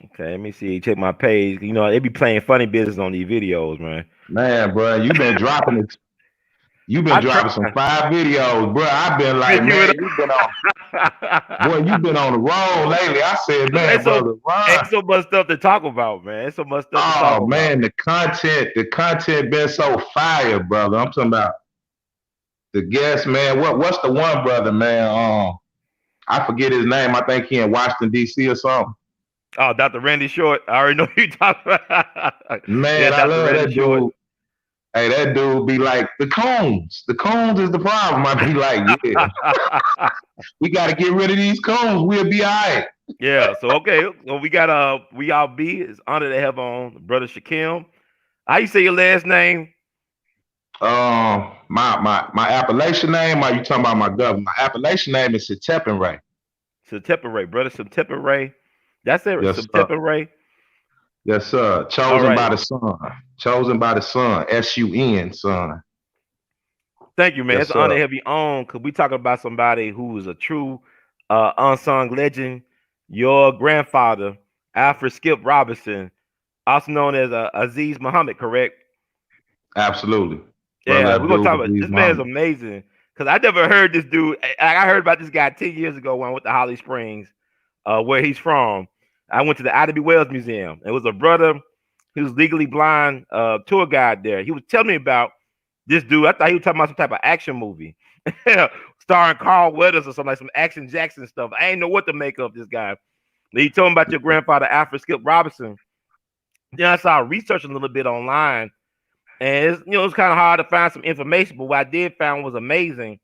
Okay, let me see. Check my page. You know, they be playing funny business on these videos, man. Man, bro, you've been I try dropping some fire videos, bro. I've been to like, keep it man, boy, you've been on the road lately. I said, man, It's so brother, run. it's so much stuff to talk about, man. It's so much stuff to talk Oh about. man, the content been so fire, brother. I'm talking about the guest, man. What's the one brother, man? I forget his name. I think he in Washington D.C. or something. Oh, Dr. Randy Short. I already know who you talking about. Yeah, Man, I Dr. love Randy that Short. dude. Hey, that dude be like the cones. The cones is the problem. I be like, yeah, we got to get rid of these cones. We'll be all right. Yeah, so okay. Well, we got we all be it's honored to have on brother Shakim. How you say your last name? My appellation name. Are you talking about my government? My appellation name is Setepin Ray. September Ray, brother September Ray. That's it, Yes, sir. September Ray. Yes, sir. All Chosen by right. the Son. Chosen by the Son. S-U-N, son. Thank you, man. Yes, It's an honor sir. to have you on because we talking about somebody who is a true unsung legend. Your grandfather, Alfred Skip Robinson, also known as Aziz Muhammad, correct? Absolutely. Brother Yeah, we're gonna Abdul talk about Aziz this man is Muhammad. amazing because I never heard this dude. I heard about this guy 10 years ago when I went to Holly Springs, where he's from. I went to the Ida B. Wells Museum. It was a brother who was legally blind tour guide there. He was telling me about this dude. I thought he was talking about some type of action movie starring Carl Weathers or something like some Action Jackson stuff. I ain't know what to make of this guy. He told me about your grandfather, Alfred Skip Robinson. Then I started researching a little bit online, and it's kind of hard to find some information. But what I did find was amazing.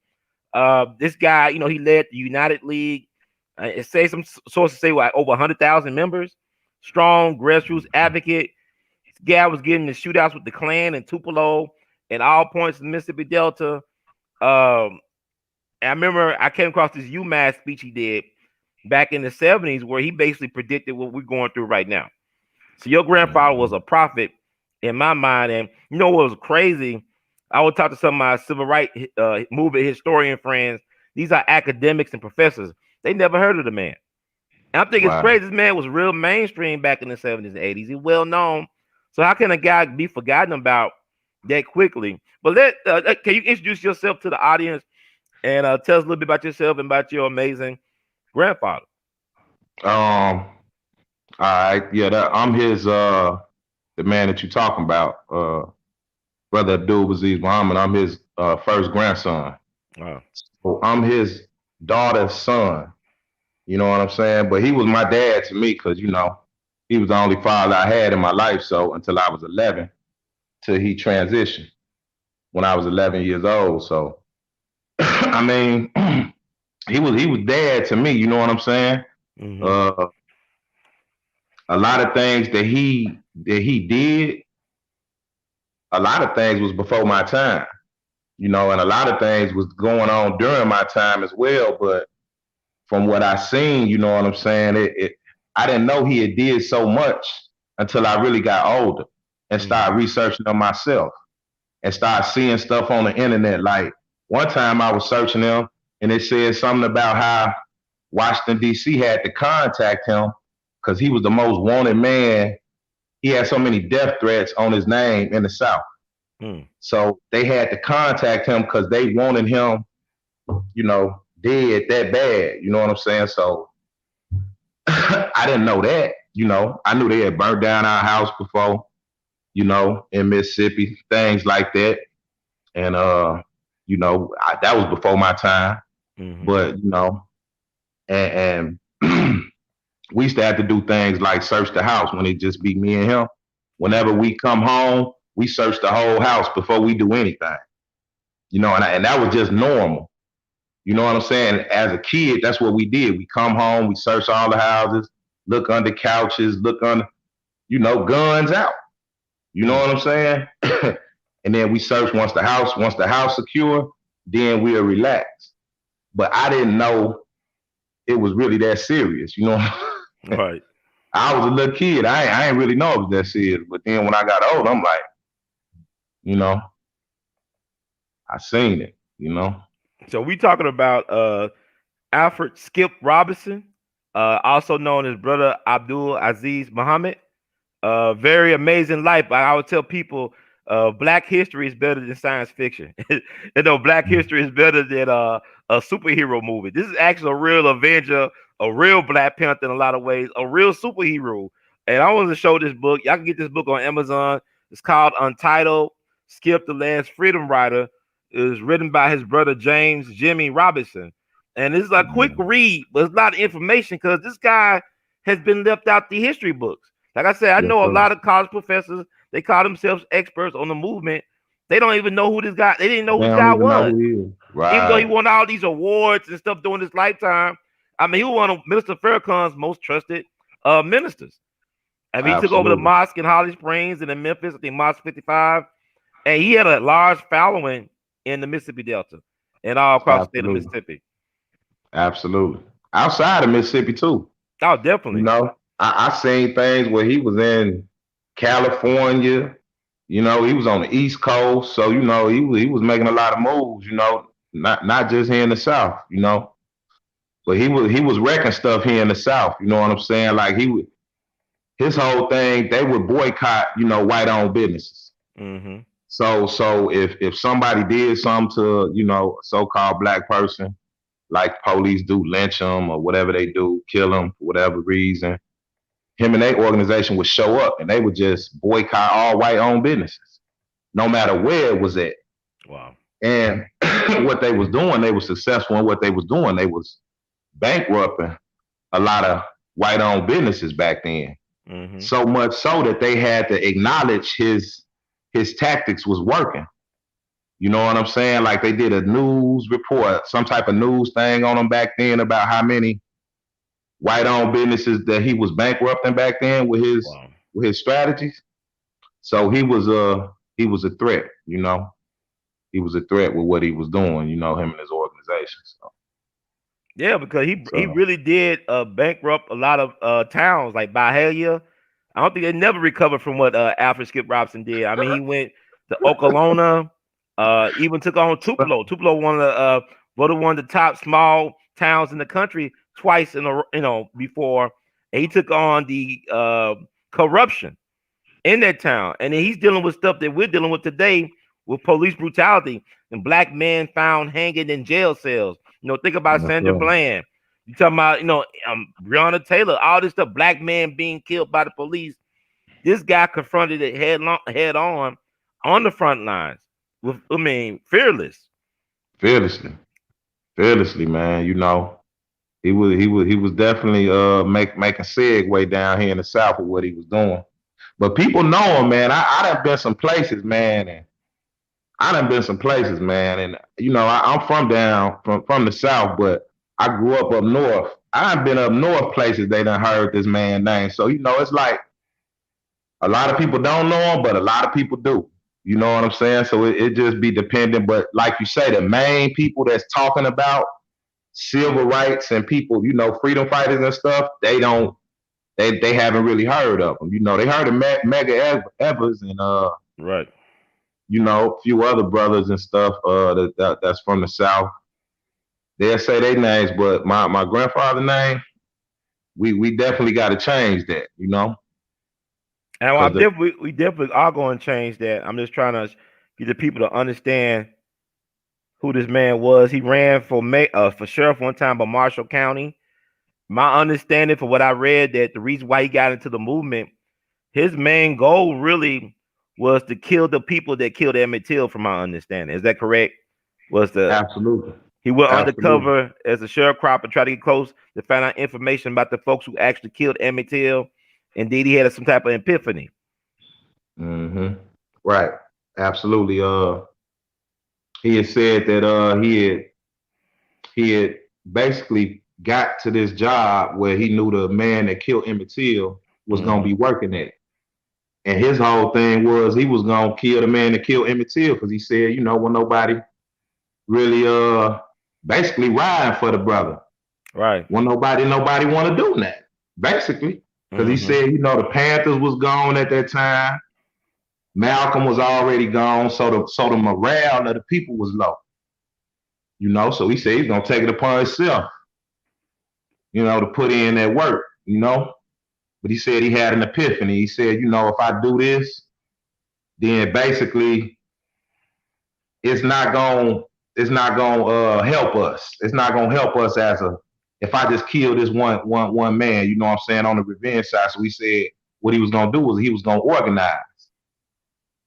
This guy, he led the United League. It say some sources say like over 100,000 members. Strong grassroots advocate. This guy was getting the shootouts with the Klan and Tupelo and all points in the Mississippi Delta. Um, I remember I came across this UMass speech he did back in the 70s where he basically predicted what we're going through right now. So your grandfather was Mhm. a prophet in my mind. And you know what was crazy? I would talk to some of my civil rights movement historian friends. These are academics and professors. They never heard of the man. And I think it's Wow. crazy. This man was real mainstream back in the 70s and 80s. He's well known. So how can a guy be forgotten about that quickly? But can you introduce yourself to the audience and tell us a little bit about yourself and about your amazing grandfather? All right. Yeah, I'm the man that you're talking about. Brother Abdul Aziz Muhammad. I'm his first grandson. Oh, So I'm his daughter's son. You know what I'm saying? But he was my dad to me because, he was the only father I had in my life. So until I was 11, till he transitioned when I was 11 years old. So, I mean, he was dad to me. You know what I'm saying? mm-hmm. Uh, a lot of things that he did, a lot of things was before my time. And a lot of things was going on during my time as well. But from what I seen, you know what I'm saying, I didn't know he had did so much until I really got older and Mm-hmm. started researching on myself and started seeing stuff on the internet. Like one time I was searching him and it said something about how Washington D.C. had to contact him because he was the most wanted man. He had so many death threats on his name in the South. Mm. So they had to contact him because they wanted him, dead that bad. You know what I'm saying? So I didn't know that. I knew they had burnt down our house before, in Mississippi, things like that. And that was before my time. Mm-hmm. But and we used to have to do things like search the house when it just be me and him. Mm. Whenever we come home, we search the whole house before we do anything. And that was just normal. You know what I'm saying? As a kid, that's what we did. We come home, we search all the houses, look under couches, look under, guns out. You know Mm. what I'm saying? And then we search once the house secure, then we'll relax. But I didn't know it was really that serious. All right. I was a little kid. I ain't really know it was that serious. But then when I got old, I'm like, you know, I seen it. So we talking about Alfred Skip Robinson. also known as Brother Abdul Aziz Muhammad. Very amazing life. I would tell people, Black history is better than science fiction. Black history is better than a superhero movie. This is actually a real Avenger, a real Black Panther in a lot of ways, a real superhero. And I wanted to show this book. Y'all can get this book on Amazon. It's called Untitled. Skip the Last Freedom Rider. It was written by his brother James Jimmy Robinson. And it's a quick read, but it's a lot of information because this guy has been left out the history books. Like I said, I know a lot of college professors, they call themselves experts on the movement. They don't even know who this guy, they didn't know who this guy was. Right. Even though he won all these awards and stuff during his lifetime. I mean, he was one of Minister Farrakhan's most trusted ministers. I mean, he took over the mosque in Holly Springs and in Memphis, I think Mosque 55. And he had a large following in the Mississippi Delta and all across the state of Mississippi. Absolutely. Outside of Mississippi, too. Oh, definitely. You know, I seen things where he was in California. You know, he was on the East Coast. So, you know, he was making a lot of moves, you know, not just here in the South, you know. But he was wrecking stuff here in the South, you know what I'm saying? Like his whole thing, they would boycott, you know, white-owned businesses. Mm-hmm. So if somebody did something to, you know, a so-called Black person, like police do, lynch them or whatever they do, kill them for whatever reason, him and their organization would show up and they would just boycott all white-owned businesses, no matter where it was at. Wow. And what they was doing, they were successful in what they was doing. They was bankrupting a lot of white-owned businesses back then. Mm-hmm. So much so that they had to acknowledge his tactics was working. You know what I'm saying? Like they did a news report, some type of news thing on him back then about how many white-owned businesses that he was bankrupting back then with his strategies. So he was a threat, you know. He was a threat with what he was doing, you know, him and his organization. So. Yeah, because he really did bankrupt a lot of towns like Bahia. I don't think they never recovered from what Alfred Skip Robinson did. I mean, he went to Okolona, even took on Tupelo. Tupelo voted one of the top small towns in the country twice before, and he took on the corruption in that town. And then he's dealing with stuff that we're dealing with today with police brutality and Black men found hanging in jail cells. You know, think about Sandra Bland. You talking about, Breonna Taylor, all this stuff, Black men being killed by the police. This guy confronted it head on the front lines with, fearlessly, man. You know, he was definitely making segue down here in the South with what he was doing. But people know him, man. I done been some places, man, and you know, I'm from the South, but I grew up north. I've been up north places they done heard this man's name. So, you know, it's like a lot of people don't know him, but a lot of people do. You know what I'm saying? So it just be dependent. But like you say, the main people that's talking about civil rights and people, you know, freedom fighters and stuff, they haven't really heard of them. You know, they heard of Medgar Evers and right. You know, a few other brothers and stuff that's from the South. They'll say their names, but my grandfather's name, we definitely got to change that, you know. And we definitely are going to change that. I'm just trying to get the people to understand who this man was. He ran for sheriff one time by Marshall County. My understanding, for what I read, that the reason why he got into the movement, his main goal really was to kill the people that killed Emmett Till, from my understanding. Is that correct? Absolutely. He went undercover as a sharecropper and tried to get close to find out information about the folks who actually killed Emmett Till. Indeed, he had some type of epiphany. Mm-hmm. Right. Absolutely. He had said that he had basically got to this job where he knew the man that killed Emmett Till was gonna be working at it. And his whole thing was he was gonna kill the man that killed Emmett Till because he said, you know, when nobody really basically riding for the brother. Right. When nobody want to do that, basically. Because he said, you know, the Panthers was gone at that time. Malcolm was already gone, so the morale of the people was low. You know, so he said he's gonna take it upon himself. to put in that work, But he said he had an epiphany. He said, if I do this, then basically it's not going to help us. It's not going to help us if I just kill this one man, you know what I'm saying, on the revenge side. So he said what he was going to do was he was going to organize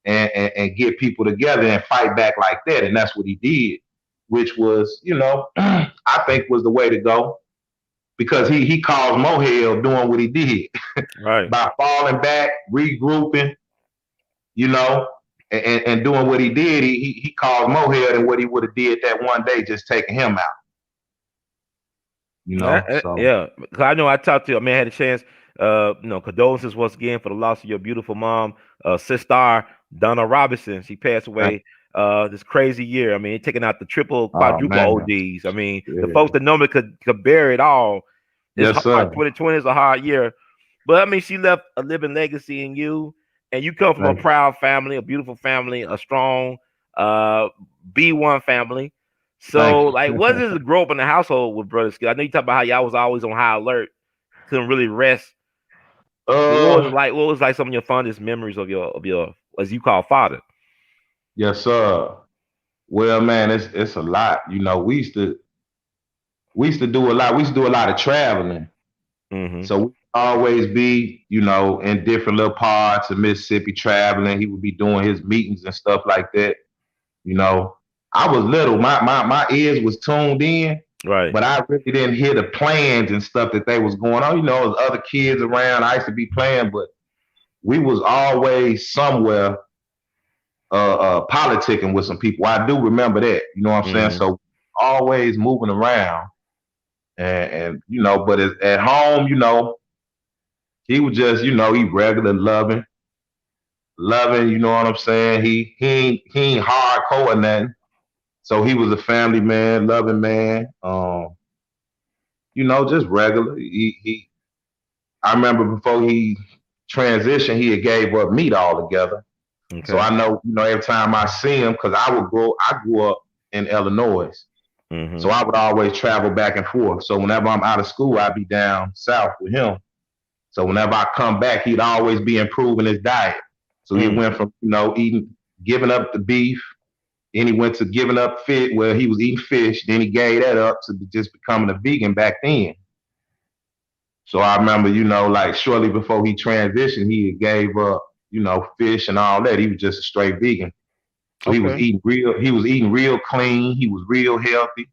and get people together and fight back like that. And that's what he did, which was, I think was the way to go, because he caused more hell doing what he did. Right. By falling back, regrouping, you know, and doing what he did, he caused more hell than what he would have did that one day just taking him out. So Yeah, because I know I talked to you. I mean, I had a chance. Condolences once again for the loss of your beautiful mom, sister Donna Robinson. She passed away this crazy year. I mean, taking out the triple, quadruple ODs. I mean, the folks that normally could bear it all. It's hard. Sir. 2020 is a hard year, but I mean, she left a living legacy in you, and you come from a proud family, a beautiful family, a strong B1 family. So, like, what is it to grow up in the household with Brother Skill? I know you talk about how y'all was always on high alert, couldn't really rest. What was it like? What was like some of your fondest memories of your as you call father? Yes, sir. Well, man, it's a lot. We used to do a lot. We used to do a lot of traveling. Mm-hmm. So we always be, in different little parts of Mississippi traveling. He would be doing his meetings and stuff like that. I was little. My ears was tuned in, right? But I really didn't hear the plans and stuff that they was going on. There was other kids around. I used to be playing, but we was always somewhere politicking with some people. I do remember that. You know what I'm saying? So always moving around, and but at home, he was just, he regular loving. You know what I'm saying? He ain't hardcore or nothing. So he was a family man, loving man. Just regular. I remember before he transitioned, he had gave up meat altogether. Okay. So I know, every time I see him, because I grew up in Illinois. Mm-hmm. So I would always travel back and forth. So whenever I'm out of school, I'd be down south with him. So whenever I come back, he'd always be improving his diet. So he went from, giving up the beef. Then he went to giving up fish, where he was eating fish. Then he gave that up to just becoming a vegan back then. So I remember, like shortly before he transitioned, he gave up, fish and all that. He was just a straight vegan. So he was eating real clean. He was real healthy,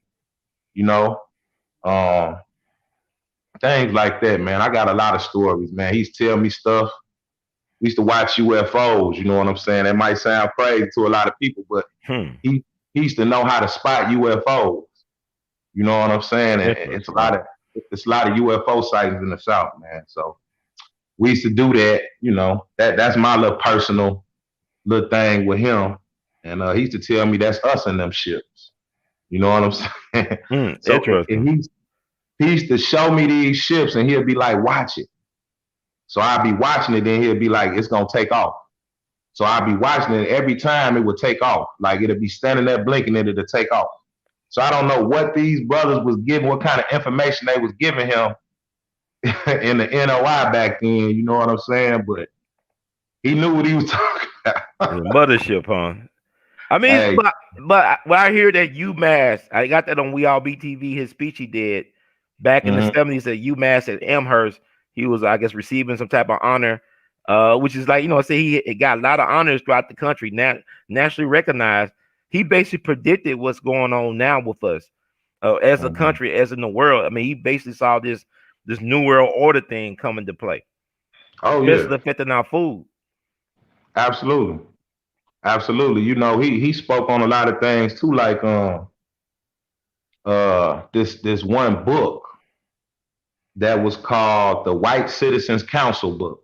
things like that, man. I got a lot of stories, man. He used to tell me stuff. We used to watch UFOs, you know what I'm saying? That might sound crazy to a lot of people, but he used to know how to spot UFOs. You know what I'm saying? And it's a lot of UFO sightings in the South, man. So we used to do that, that's my little personal little thing with him. And he used to tell me that's us in them ships. You know what I'm saying? So he used to show me these ships, and he'll be like, watch it. So I'd be watching it, then he'll be like, it's going to take off. So I'd be watching it, every time it would take off. Like it'll be standing there blinking, and it'll take off. So I don't know what these brothers was giving, what kind of information they was giving him in the NOI back then, you know what I'm saying? But he knew what he was talking about. The mothership, huh? I mean, hey. but when I hear that UMass, I got that on We All BTV, his speech he did back in the 70s at UMass at Amherst. He was, I guess, receiving some type of honor, which is like, he got a lot of honors throughout the country, nationally recognized. He basically predicted what's going on now with us as a country, as in the world. I mean, he basically saw this new world order thing come into play. Oh, yeah. Affecting our food. Absolutely. He spoke on a lot of things too, like this one book that was called the White Citizens Council book.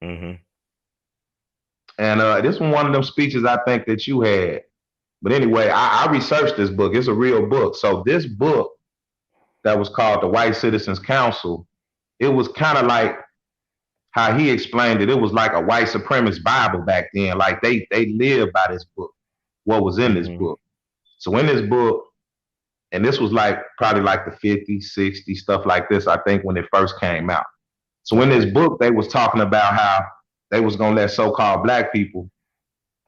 Mm-hmm. And this was one of them speeches I think that you had. But anyway, I researched this book. It's a real book. So this book that was called the White Citizens Council, it was kind of like how he explained it. It was like a white supremacist Bible back then. Like they lived by this book, what was in this book. So in this book, And this was like probably like the 50s, 60s, stuff like this, I think, when it first came out. So in this book, they was talking about how they was gonna let so-called black people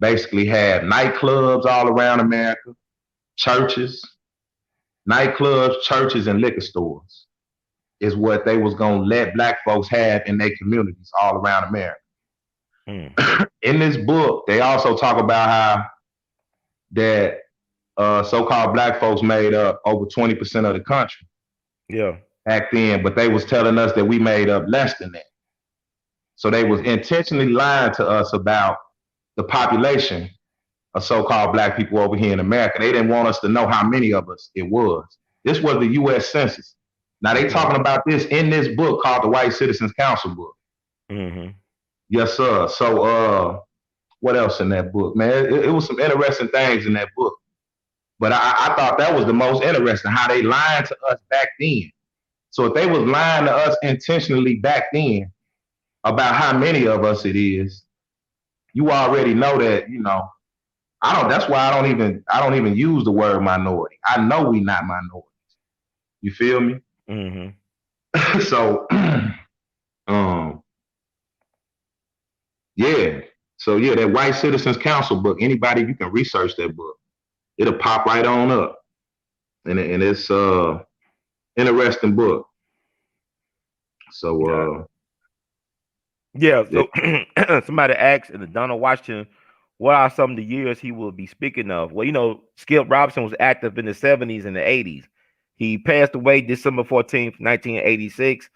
basically have nightclubs all around America, churches, nightclubs, churches, and liquor stores is what they was gonna let black folks have in their communities all around America. In this book, they also talk about how that so-called black folks made up over 20% of the country. Yeah. Back then, but they was telling us that we made up less than that. So they was intentionally lying to us about the population of so-called black people over here in America. They didn't want us to know how many of us it was. This was the U.S. Census. Now they talking about this in this book called the White Citizens Council book. Mm-hmm. Yes, sir. So what else in that book, man? It was some interesting things in that book. But I thought that was the most interesting, how they lied to us back then. So if they was lying to us intentionally back then about how many of us it is, you already know that, you know, that's why I don't even use the word minority. I know we not minorities. You feel me? Mm-hmm. So yeah. So yeah, that White Citizens Council book, anybody, you can research that book. It'll pop right on up. And it's interesting book. So yeah, so somebody asked in the Donald Washington, what are some of the years he will be speaking of? Well, you know, Skip Robinson was active in the 70s and the 80s. He passed away December 14th, 1986,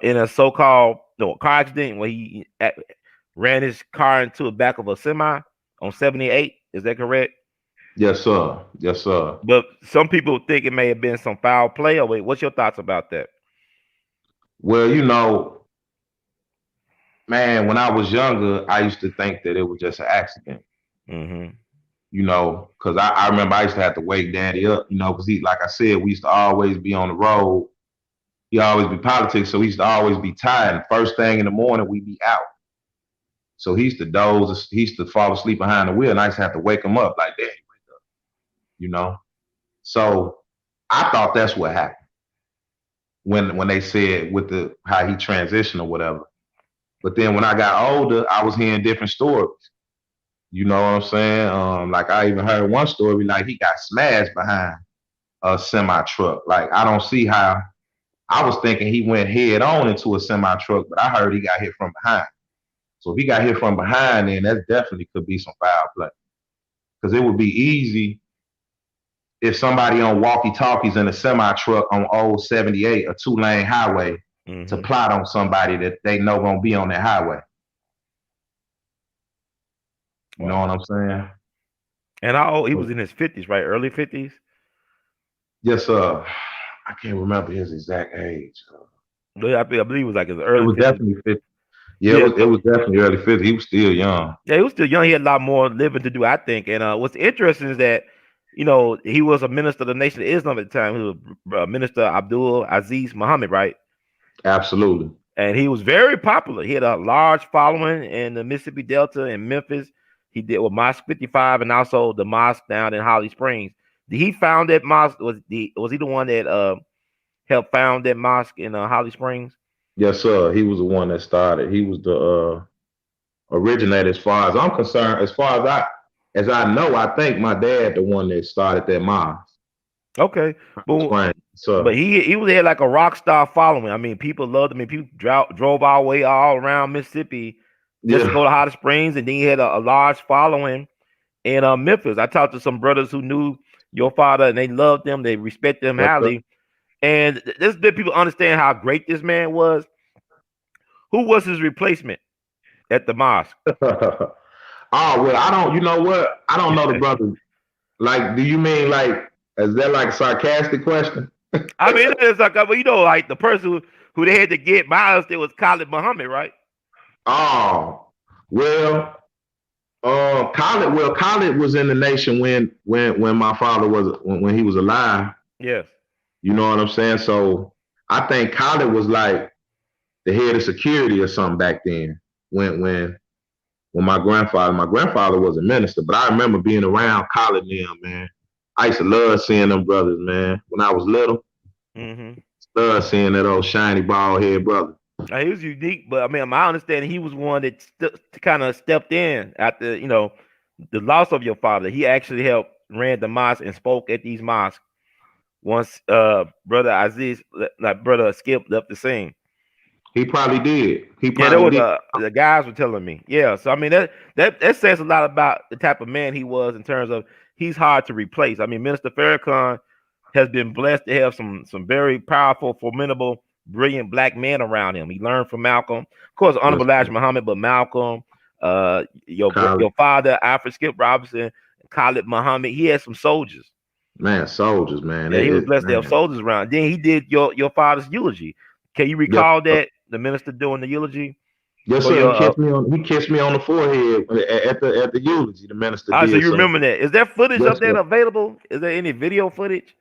in a so-called car accident where he ran his car into the back of a semi on 78. Is that correct? Yes, sir. Yes, sir. But some people think it may have been some foul play. Or wait, what's your thoughts about that? Well, you know, man, when I was younger, I used to think that it was just an accident. Mm-hmm. You know, because I remember I used to have to wake daddy up, you know, because he, like I said, we used to always be on the road. He always be politics, so he used to always be tired. And first thing in the morning, we'd be out. So he used to doze, he used to fall asleep behind the wheel, and I used to have to wake him up like, Daddy, wake up, you know? So I thought that's what happened when they said with the how he transitioned or whatever. But then when I got older, I was hearing different stories. You know what I'm saying? Like I even heard one story like he got smashed behind a semi truck. Like I don't see how. I was thinking he went head on into a semi truck, but I heard he got hit from behind. So if he got hit from behind, then that definitely could be some foul play. Because it would be easy if somebody on walkie-talkies in a semi truck on old 78, a 2-lane highway, to plot on somebody that they know gonna be on that highway. You know what I'm saying? And he was in his 50s, right? Early 50s? Yes, sir. I can't remember his exact age. I believe it was like his It early was 50s. definitely 50. Yeah, it was definitely early 50s. He was still young. Yeah, he was still young. He had a lot more living to do, I think. And what's interesting is that, you know, he was a minister of the Nation of Islam at the time. He was Minister Abdul Aziz Muhammad, right? Absolutely. And he was very popular. He had a large following in the Mississippi Delta and Memphis. He did with Mosque 55 and also the mosque down in Holly Springs. Did he found that mosque? Was he the one that helped found that mosque in Holly Springs? Yes, sir. He was the one that started. He was the originator, as far as I'm concerned. As I know, I think my dad the one that started that mosque. Okay, but he had like a rock star following. I mean, people loved him. I mean, people drove our way all around Mississippi just to go to Hot Springs, and then he had a large following in Memphis. I talked to some brothers who knew your father, and they loved him. They respect him highly. And this let people understand how great this man was. Who was his replacement at the mosque? Oh well, I don't. You know what? I don't know the brother. Like, do you mean like? Is that like a sarcastic question? I mean, it's like, well, you know, like the person who they had to get miles, it was Khalid Muhammad, right? Oh well, Khalid was in the nation when my father was when he was alive. Yes. You know what I'm saying? So I think Khalid was like the head of security or something back then. When my grandfather was a minister, but I remember being around Khalid and them, man. I used to love seeing them brothers, man. When I was little, Mm-hmm. love seeing that old shiny bald head brother. He was unique, but I mean, my understanding, he was one that kind of stepped in after the loss of your father. He actually helped ran the mosque and spoke at these mosques once brother Aziz, like brother Skip, left the scene. He probably did. He Yeah, that probably was did. the guys were telling me. Yeah, so I mean that says a lot about the type of man he was in terms of he's hard to replace. I mean, Minister Farrakhan has been blessed to have some very powerful, formidable, brilliant black men around him. He learned from Malcolm, of course, Yes, Honorable Elijah Muhammad, but Malcolm, college your father, Alfred Skip Robinson, Khalid Muhammad. He had some soldiers. man, soldiers, man. Yeah, he was blessed to have Man. soldiers around. Then he did your father's eulogy. Can you Yes, recall sir. that the minister doing the eulogy Yes, for sir. your He kissed me on the forehead at the eulogy. The minister so did you so. remember that? Is there footage Yes, of that sir. available? Is there any video footage?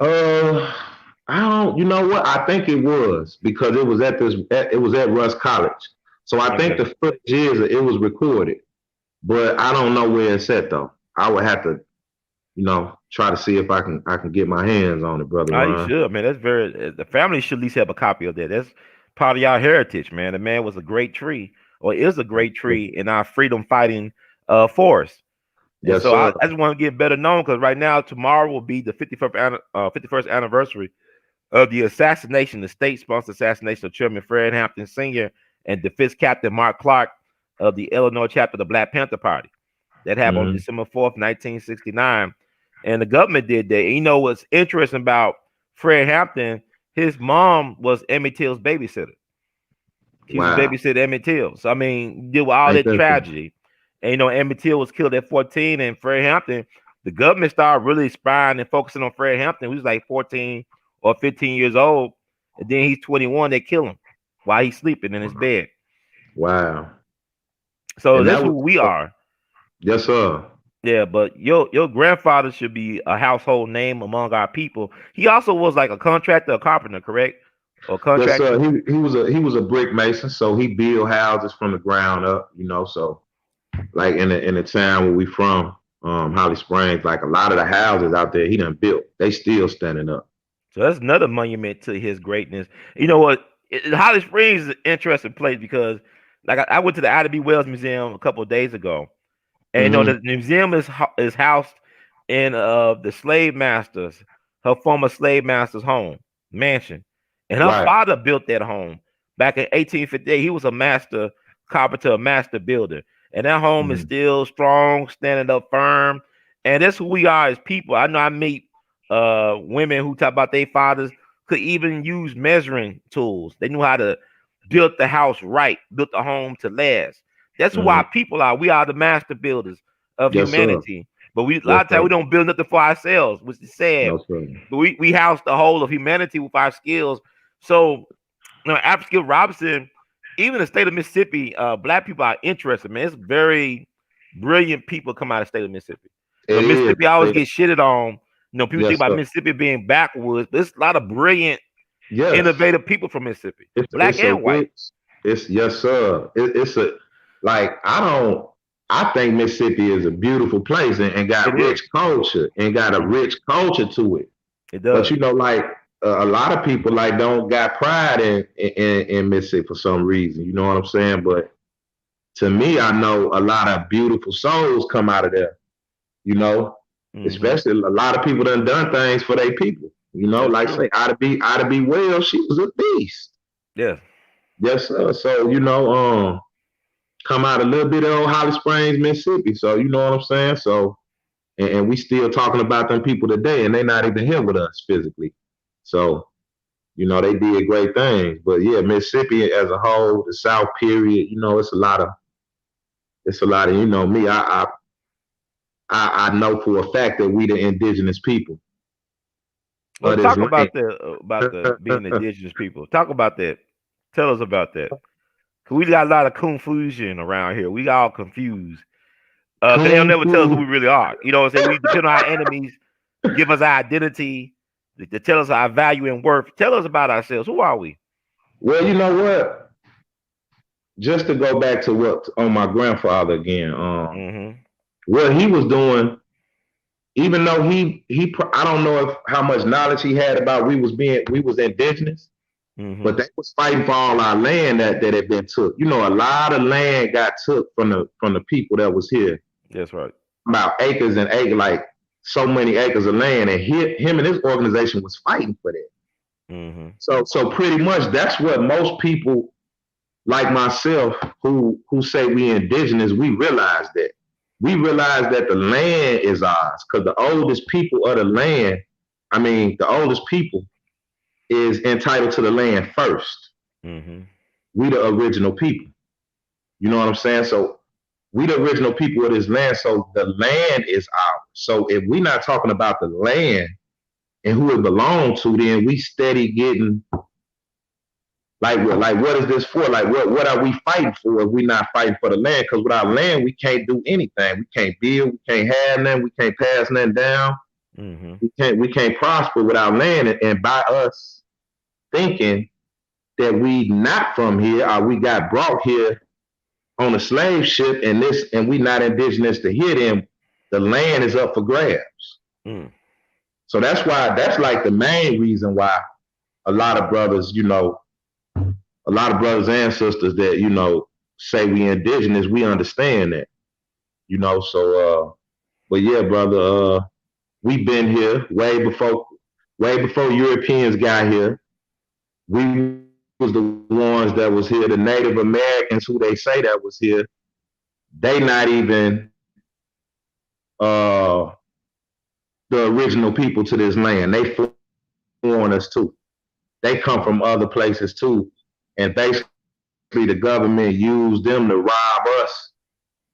Uh, I don't. You know what? I think it was because it was at it was at Russ College. So I think Okay. the footage is it was recorded, but I don't know where it's at though. I would have to, try to see if I can get my hands on it, brother Oh, you Ron. should, man. That's very. The family should at least have a copy of that. That's part of your heritage, man. The man was a great tree, or is a great tree in our freedom fighting force. And Yes, so I, sir. I just want to get better known because right now, tomorrow will be the 51st anniversary of the assassination, the state-sponsored assassination of Chairman Fred Hampton Sr. and Defense Captain Mark Clark of the Illinois chapter of the Black Panther Party. That happened on Hmm. December 4th, 1969. And the government did that. And you know what's interesting about Fred Hampton? His mom was Emmett Till's babysitter. She used to Wow. babysit Emmett Till. So I mean, deal with all Ain't that that something? tragedy. And Emmett Till was killed at 14, and Fred Hampton, the government started really spying and focusing on Fred Hampton, who's like 14 or 15 years old, and then he's 21, they kill him while he's sleeping in his bed. Wow. So And that's that who was we are. yes, sir. Yeah, but your grandfather should be a household name among our people. He also was like a contractor, a carpenter, correct? Or Yes, contractor. sir. He was a brick mason, so he built houses from the ground up. So like in the town where we from, Holly Springs, like a lot of the houses out there he done built, they still standing up. So that's another monument to his greatness. You know what? Holly Springs is an interesting place because, like, I went to the Ida B. Wells Museum a couple of days ago, and Hmm. the museum is housed in the slave masters, her former slave master's home mansion, and her Right. father built that home back in 1858. He was a master carpenter, a master builder, and that home is Hmm. still strong, standing up firm. And that's who we are as people. I know I meet women who talk about their fathers could even use measuring tools. They knew how to build the house right, built the home to last. That's who Hmm. our people are. We are the master builders of Yes, sir. humanity. But a Yes, lot of times sir. we don't build nothing for ourselves, which is sad. No, sir. But we house the whole of humanity with our skills. So, Alfred Skip Robinson, even the state of Mississippi, black people are interested, man. It's very brilliant people come out of the state of Mississippi. It is. Mississippi always gets shitted on. People think Yes, about sir. Mississippi being backwoods, but there's a lot of brilliant, Yes. innovative people from Mississippi, It's black it's a and white. rich. It's yes, sir. It's a like I don't. I think Mississippi is a beautiful place and It got is. rich culture and got a Mhm. rich culture to it. It But does. like a lot of people like don't got pride in Mississippi for some reason. You know what I'm saying? But to me, I know a lot of beautiful souls come out of there. You know, Hmm. especially a lot of people done things for their people. That's Like true. say Ida B. Well, she was a beast. Yes. Yes, sir. So come out a little bit of old Holly Springs, Mississippi. So you know what I'm saying. So and we still talking about them people today, and they not even here with us physically. So they did great things. But yeah, Mississippi as a whole, the South period, it's a lot of me. I know for a fact that we the indigenous people Well, of this talk land. about the being indigenous people. Talk about that. Tell us about that. Cause we got a lot of confusion around here. We all confused. Cause they'll Kung never tell us who Fu. we really are. You know what I'm saying? We depend on our enemies to give us our identity, to tell us our value and worth. Tell us about ourselves. Who are we? Well, you know what? Just to go back to what on my grandfather again. Mm-hmm. What he was doing even though I don't know if how much knowledge he had about we was indigenous, but they was fighting for all our land that had been took. You know, a lot of land got took from the people that was here. That's right. About acres and acres, like so many acres of land, and him and his organization was fighting for that. So pretty much that's what most people like myself who say we indigenous, we realize that. We realize that the land is ours because the oldest people of the land, the oldest people is entitled to the land first. We the original people. You know what I'm saying? So we the original people of this land, so the land is ours. So if we're not talking about the land and who it belongs to, then we steady getting like what is this for? Like what are we fighting for if we're not fighting for the land? Because without land, we can't do anything. We can't build, we can't have nothing, we can't pass nothing down. We can't prosper without land. And by us thinking that we not from here or we got brought here on a slave ship and we not indigenous to here, then the land is up for grabs. So that's like the main reason why a lot of brothers, a lot of brothers and sisters that, say we indigenous, we understand that, so but yeah, brother, we been here way before Europeans got here. We was the ones that was here. The Native Americans who they say that was here, they not even the original people to this land. They foreigners too. They come from other places too. And basically the government used them to rob us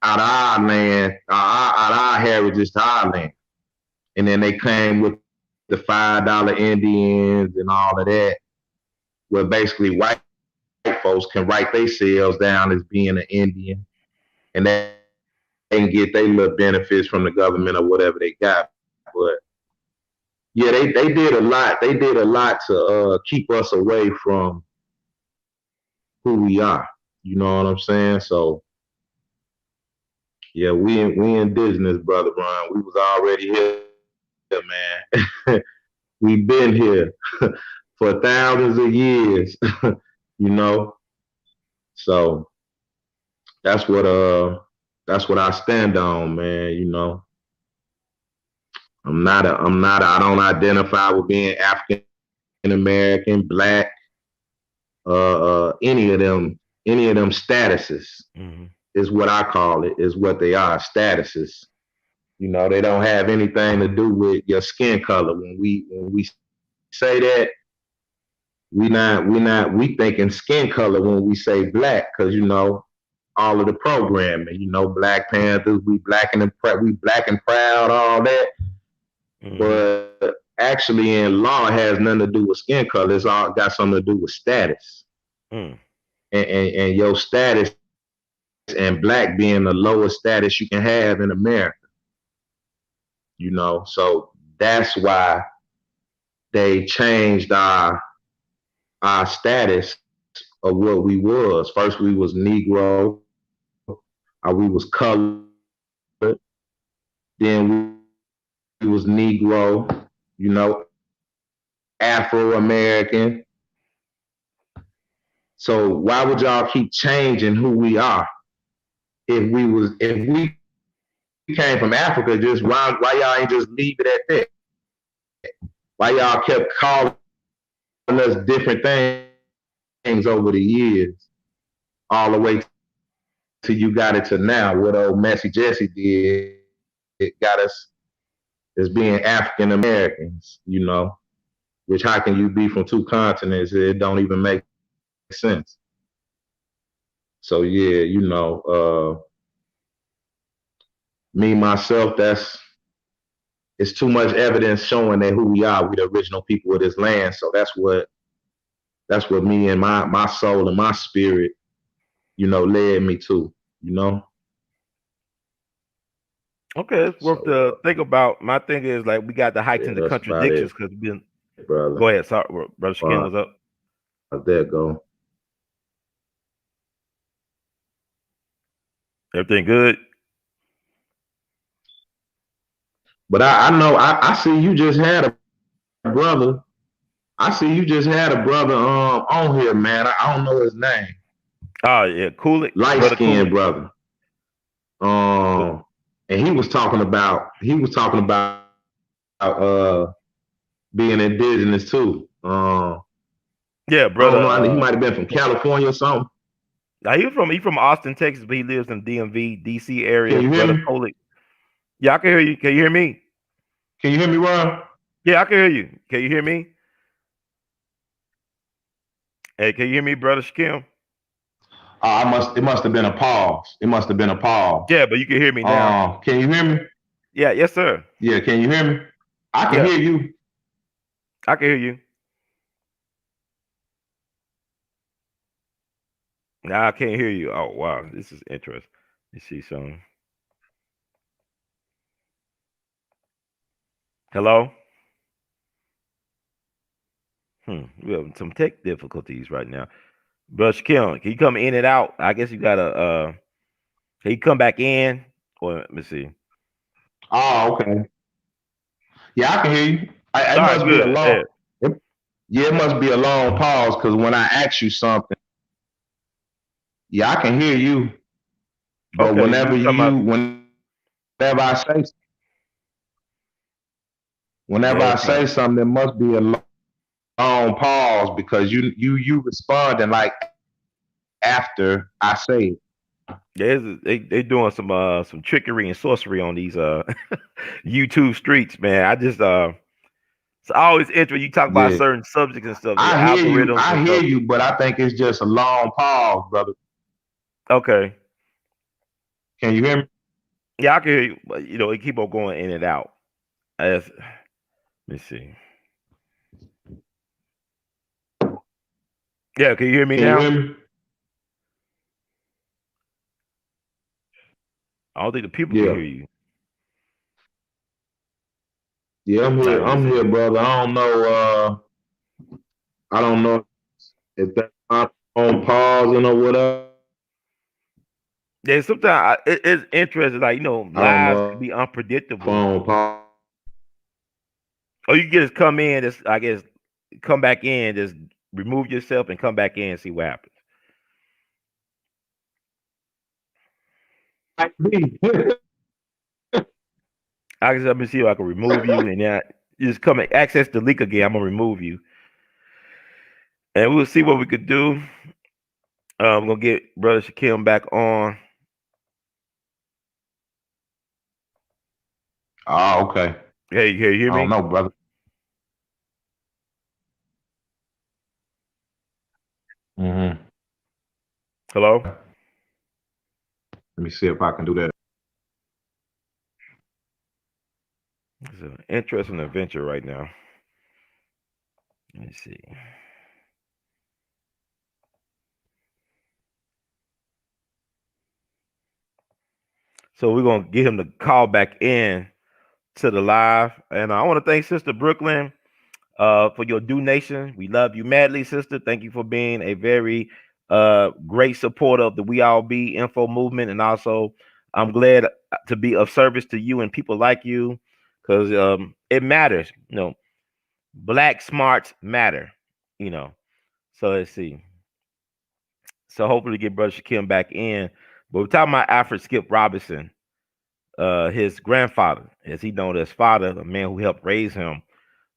out of our land, out of our heritage to our land. And then they came with the $5 Indians and all of that, where basically white folks can write themselves down as being an Indian, and they can get their little benefits from the government or whatever they got. But yeah, they did a lot. They did a lot to keep us away from who we are. You know what I'm saying? So yeah, we indigenous, brother Brian. We was already here, man. We've been here for thousands of years, you know. So that's what I stand on, man. I don't identify with being African American, black, any of them statuses is what I call it, is what they are, statuses. They don't have anything to do with your skin color. When we say that, we thinking skin color when we say black, because all of the programming, Black Panthers, we black and proud, all that. But actually in law, it has nothing to do with skin color. It's all got something to do with status. And your status, and black being the lowest status you can have in America. So that's why they changed our status of what we was. First we was Negro, or we was colored, then we was Negro, Afro-American. So why would y'all keep changing who we are? If we came from Africa, just why y'all ain't just leave it at that? Why y'all kept calling us different things over the years, all the way till you got it to now? What old Messy Jesse did, it got us as being African Americans, which how can you be from two continents? It don't even make sense. So yeah, me myself, it's too much evidence showing that who we are. We the original people of this land. So that's what me and my soul and my spirit, led me to, Okay, it's worth to think about. My thing is, like, we got to heighten the contradictions because we've been. Brother. Go ahead, sorry, brother Skin was up. There go. Everything good? But I know I see you just had a brother. I see you just had a brother on here, man. I don't know his name. Oh yeah, cool it, Light brother, cool skinned it. brother. And he was talking about being indigenous too. Yeah, I don't brother. know. He might have been from California or something. Now he from Austin, Texas, but he lives in DMV, DC area. Can you hear Brother me? Kolick. Yeah, I can hear you. Can you hear me? Can you hear me, Ron? Yeah, I can hear you. Can you hear me? Hey, can you hear me, brother Shakim? I must. It must have been a pause. It must have been a pause. Yeah, but you can hear me now. Can you hear me? Yeah, yes, sir. Yeah. Can you hear me? I can Yeah, hear you. I can hear you. Now I can't hear you. Oh wow, this is interesting. Let's see some. Hello. We have some tech difficulties right now. Brother Shakim, can you come in and out? I guess you gotta can you come back in? Or let me see. Oh, okay. Yeah, I can hear you. It All right, must be a good. long. Yeah. It, yeah, it must be a long pause because when I ask you something, yeah, I can hear you. But Okay, whenever I say, whenever yeah, I it's not. say something, there must be a long pause because you responding like after I say it. They doing some trickery and sorcery on these YouTube streets, man. I just it's always interesting. You talk about Yeah, certain subjects and stuff, the I hear you. algorithms and I hear stuff. you, but I think it's just a long pause, brother. Okay. Can you hear me? Yeah, I can hear you, but it keep on going in and out. Let me see. Yeah, can you hear me Can you now? hear me? I don't think the people can hear Yeah, you. yeah, I'm All here. right, let me I'm see. here, brother. I don't know. I don't know if that's my phone pausing or whatever. Yeah, sometimes it's interesting. Like I don't lives know can be if my unpredictable. phone pause. Or you can just come in, just I guess, come back in, just remove yourself and come back in and see what happens. Might be. I guess let me see if I can remove you, and then you just come and access the link again. I'm gonna remove you, and we'll see what we could do. I'm gonna get brother Shakim back on. Oh, okay. Hey, you hear I don't me? know, brother. Hmm. Hello. Let me see if I can do that. It's an interesting adventure right now. Let me see. So we're gonna get him to call back in to the live, and I want to thank Sister Brooklyn for your donation. We love you madly, sister. Thank you for being a very great supporter of the We All Be Info movement, and also I'm glad to be of service to you and people like you because it matters. Black smarts matter. You know. So let's see. So hopefully get Brother Shakim back in. But we're talking about Alfred Skip Robinson, his grandfather, as he known as father, a man who helped raise him,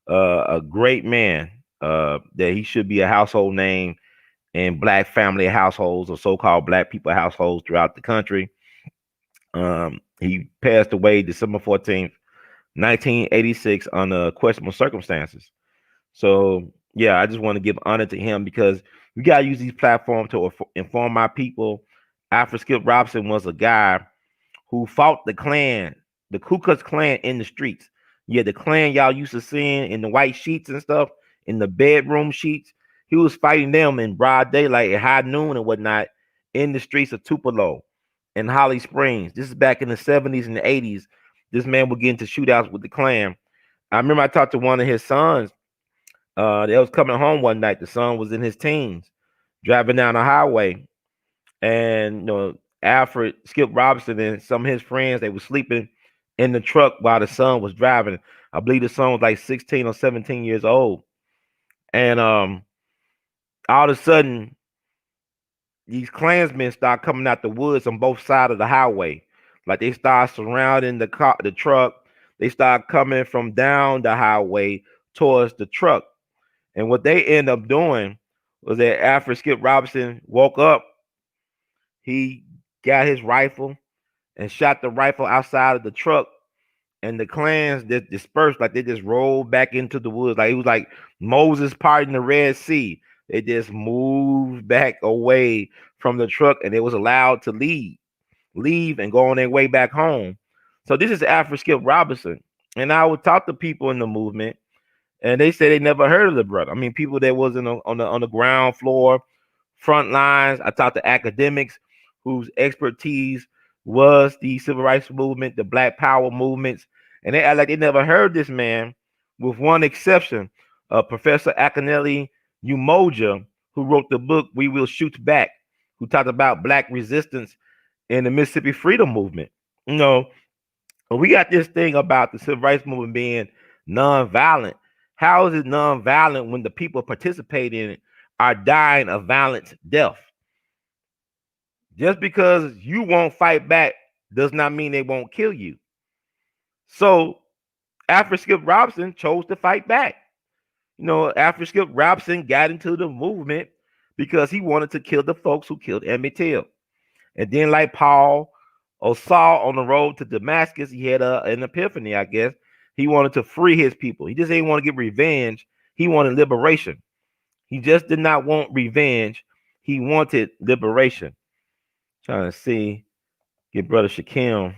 a great man, that he should be a household name in black family households or so-called black people households throughout the country. He passed away December 14th, 1986 under questionable circumstances. So yeah, I just want to give honor to him because we gotta use these platforms to inform our people. Alfred Skip Robinson was a guy who fought the Klan, the Ku Klux Klan in the streets. Yeah, the Klan y'all used to seeing in the white sheets and stuff, in the bedroom sheets. He was fighting them in broad daylight at high noon and whatnot in the streets of Tupelo and Holly Springs. This is back in the 70s and the 80s. This man would get into shootouts with the Klan. I remember I talked to one of his sons. They was coming home one night. The son was in his teens, driving down the highway, and Alfred Skip Robinson and some of his friends, they were sleeping in the truck while the son was driving. I believe the son was like 16 or 17 years old. And all of a sudden, these Klansmen start coming out the woods on both sides of the highway. Like they start surrounding the truck. They start coming from down the highway towards the truck. And what they end up doing was that after Skip Robinson woke up, he got his rifle and shot the rifle outside of the truck. And the clans just dispersed, like they just rolled back into the woods. Like it was like Moses parting the Red Sea. They just moved back away from the truck and they was allowed to leave and go on their way back home. So this is after Skip Robinson. And I would talk to people in the movement and they said they never heard of the brother. I mean, people that was on the ground floor, front lines. I talked to academics whose expertise was the civil rights movement, the Black Power movements, and they act like they never heard this man, with one exception, Professor Akinele Umoja, who wrote the book "We Will Shoot Back," who talked about Black resistance in the Mississippi Freedom Movement. You know, we got this thing about the civil rights movement being nonviolent. How is it nonviolent when the people participating in it are dying a violent death? Just because you won't fight back does not mean they won't kill you. So after Skip Robinson chose to fight back, after Skip Robinson got into the movement because he wanted to kill the folks who killed Emmett Till. And then, like Paul or Saul on the road to Damascus, he had an epiphany, I guess. He wanted to free his people. He just didn't want to get revenge. He wanted liberation. He just did not want revenge. He wanted liberation. Trying to see, get Brother Shakim.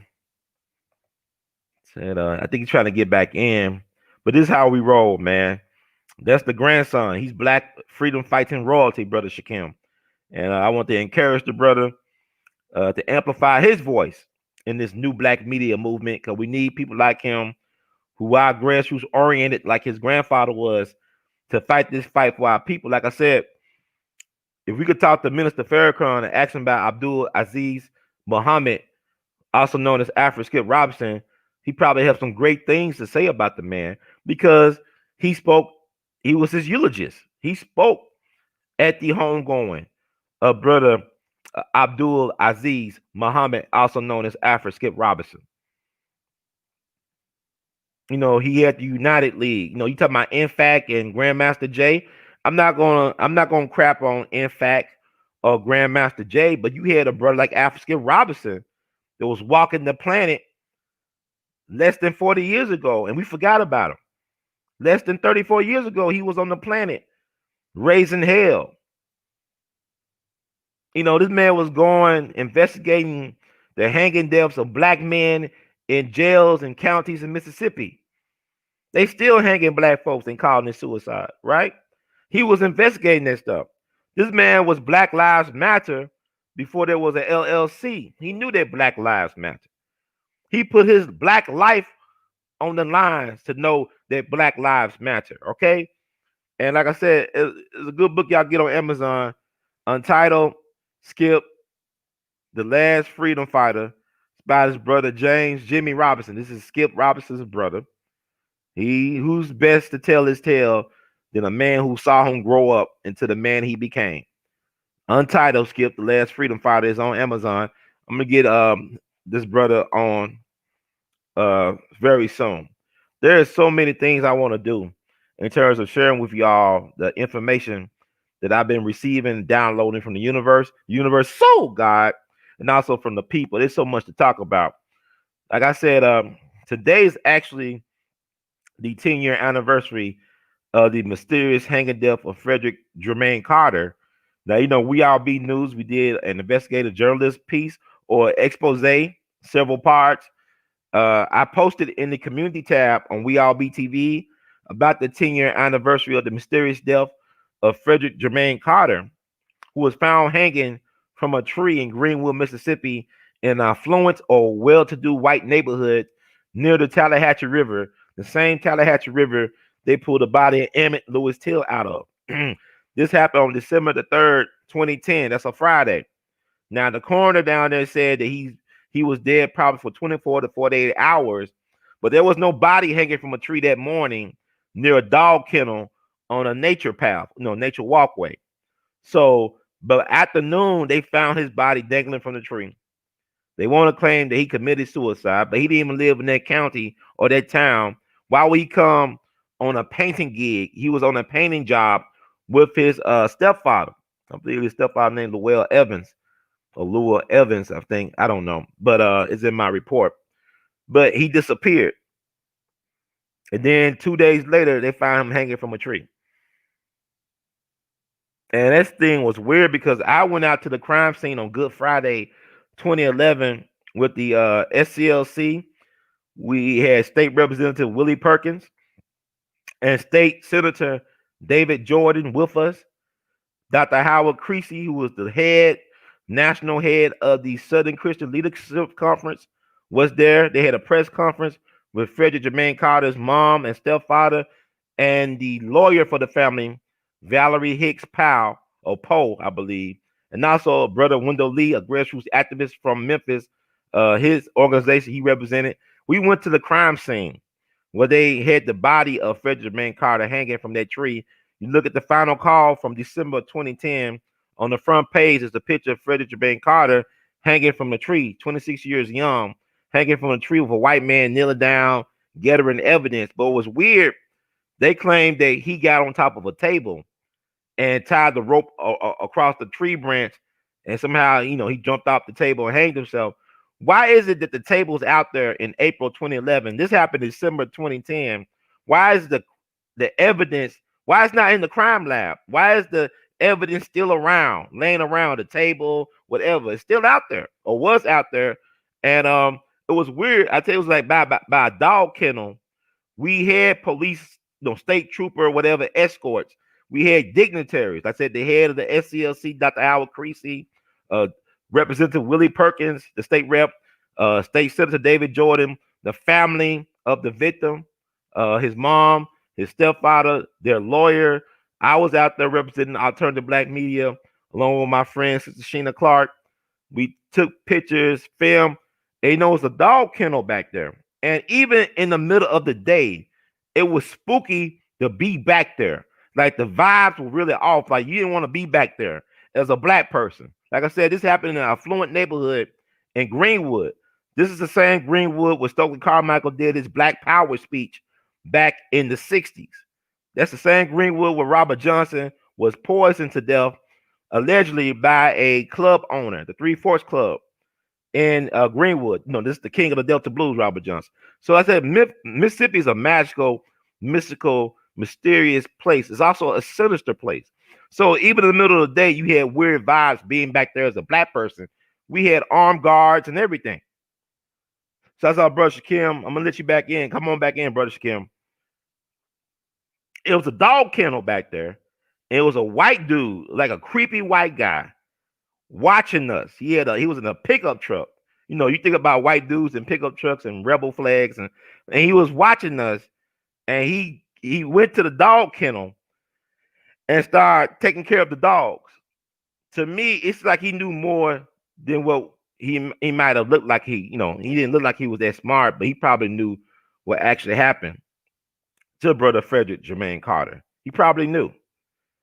Said, I think he's trying to get back in. But this is how we roll, man. That's the grandson. He's Black freedom fighting royalty, Brother Shakim. And I want to encourage the brother to amplify his voice in this new Black media movement, because we need people like him who are grassroots oriented, like his grandfather was, to fight this fight for our people. Like I said, if we could talk to Minister Farrakhan and ask him about Abdul Aziz Muhammad, also known as Afro Skip Robinson, he probably have some great things to say about the man, because he was his eulogist. He spoke at the homegoing of brother Abdul Aziz Muhammad, also known as Afro Skip Robinson. He had the United League. You talking about Infact and Grandmaster Jay. I'm not gonna crap on Infact or Grandmaster Jay, but you had a brother like Afro Skip Robinson that was walking the planet less than 40 years ago, and we forgot about him. Less than 34 years ago, he was on the planet raising hell. This man was going investigating the hanging deaths of Black men in jails and counties in Mississippi. They still hanging Black folks and calling it suicide, right? He was investigating that stuff. This man was Black Lives Matter before there was an LLC. He knew that Black Lives Matter. He put his Black life on the lines to know that Black Lives Matter, okay? And like I said, it's a good book y'all get on Amazon, Untitled Skip, The Last Freedom Fighter. It's by his brother James Jimmy Robinson. This is Skip Robinson's brother. Who's best to tell his tale than a man who saw him grow up into the man he became. Untitled Skip, The Last Freedom Fighter is on Amazon. I'm gonna get this brother on very soon. There's so many things I want to do in terms of sharing with y'all the information that I've been receiving, downloading from the universe, soul God, and also from the people. There's so much to talk about. Like I said, today is actually the 10-year anniversary of the mysterious hanging death of Frederick Jermaine Carter. Now, We All Be News, we did an investigative journalist piece or expose, several parts. I posted in the community tab on We All Be TV about the 10-year anniversary of the mysterious death of Frederick Jermaine Carter, who was found hanging from a tree in Greenwood, Mississippi, in an affluent or well-to-do white neighborhood near the Tallahatchie River, the same Tallahatchie River they pulled the body of Emmett Lewis Till out of. This happened on December the 3rd, 2010. That's a Friday. Now, the coroner down there said that he he was dead probably for 24 to 48 hours, but there was no body hanging from a tree that morning near a dog kennel on a nature path, nature walkway. So, but afternoon, they found his body dangling from the tree. They want to claim that he committed suicide, but he didn't even live in that county or that town. Why would he come on a painting gig? He was on a painting job with his stepfather. I believe his stepfather named Llewell Evans or Lua Evans, I think. I don't know, but it's in my report. But he disappeared. And then 2 days later, they found him hanging from a tree. And this thing was weird because I went out to the crime scene on Good Friday 2011 with the SCLC. We had State Representative Willie Perkins and State Senator David Jordan with us. Dr. Howard Creasy, who was the national head of the Southern Christian Leadership Conference, was there. They had a press conference with Frederick Jermaine Carter's mom and stepfather and the lawyer for the family, Valerie Hicks Powell, or Poe, I believe, and also Brother Wendell Lee, a grassroots activist from Memphis, his organization he represented. We went to the crime scene where they had the body of Frederick Jermaine Carter hanging from that tree. You look at the final call from December 2010. On the front page is the picture of Frederick Jermaine Carter hanging from the tree, 26 years young, hanging from a tree with a white man kneeling down, gathering evidence. But it was weird. They claimed that he got on top of a table and tied the rope across the tree branch, and somehow, he jumped off the table and hanged himself. Why is it that the table's out there in April 2011? This happened in December 2010. Why is the evidence? Why it's not in the crime lab? Why is the evidence still around, laying around the table, whatever? It's still out there, or was out there, and it was weird. I tell you, it was like by a dog kennel. We had police, state trooper, whatever, escorts. We had dignitaries. I said the head of the SCLC, Dr. Howard Creasy, Representative Willie Perkins, the state rep, State Senator David Jordan, the family of the victim, his mom, his stepfather, their lawyer. I was out there representing alternative black media along with my friend, Sister Sheena Clark. We took pictures, film. And it's a dog kennel back there. And even in the middle of the day, it was spooky to be back there. Like the vibes were really off. Like you didn't want to be back there as a black person. Like I said, this happened in an affluent neighborhood in Greenwood. This is the same Greenwood where Stokely Carmichael did his Black Power speech back in the 60s. That's the same Greenwood where Robert Johnson was poisoned to death, allegedly by a club owner, the Three Forks Club in Greenwood. This is the king of the Delta Blues, Robert Johnson. So I said Mississippi is a magical, mystical, mysterious place. It's also a sinister place. So even in the middle of the day, you had weird vibes being back there as a black person. We had armed guards and everything. So that's our Brother Shakim. I'm going to let you back in. Come on back in, Brother Shakim. It was a dog kennel back there. It was a white dude, like a creepy white guy, watching us. He was in a pickup truck. You think about white dudes in pickup trucks and rebel flags, and he was watching us, and he went to the dog kennel and started taking care of the dogs. To me, it's like he knew more than what he might have looked like. He didn't look like he was that smart, but he probably knew what actually happened to Brother Frederick Jermaine Carter. He probably knew.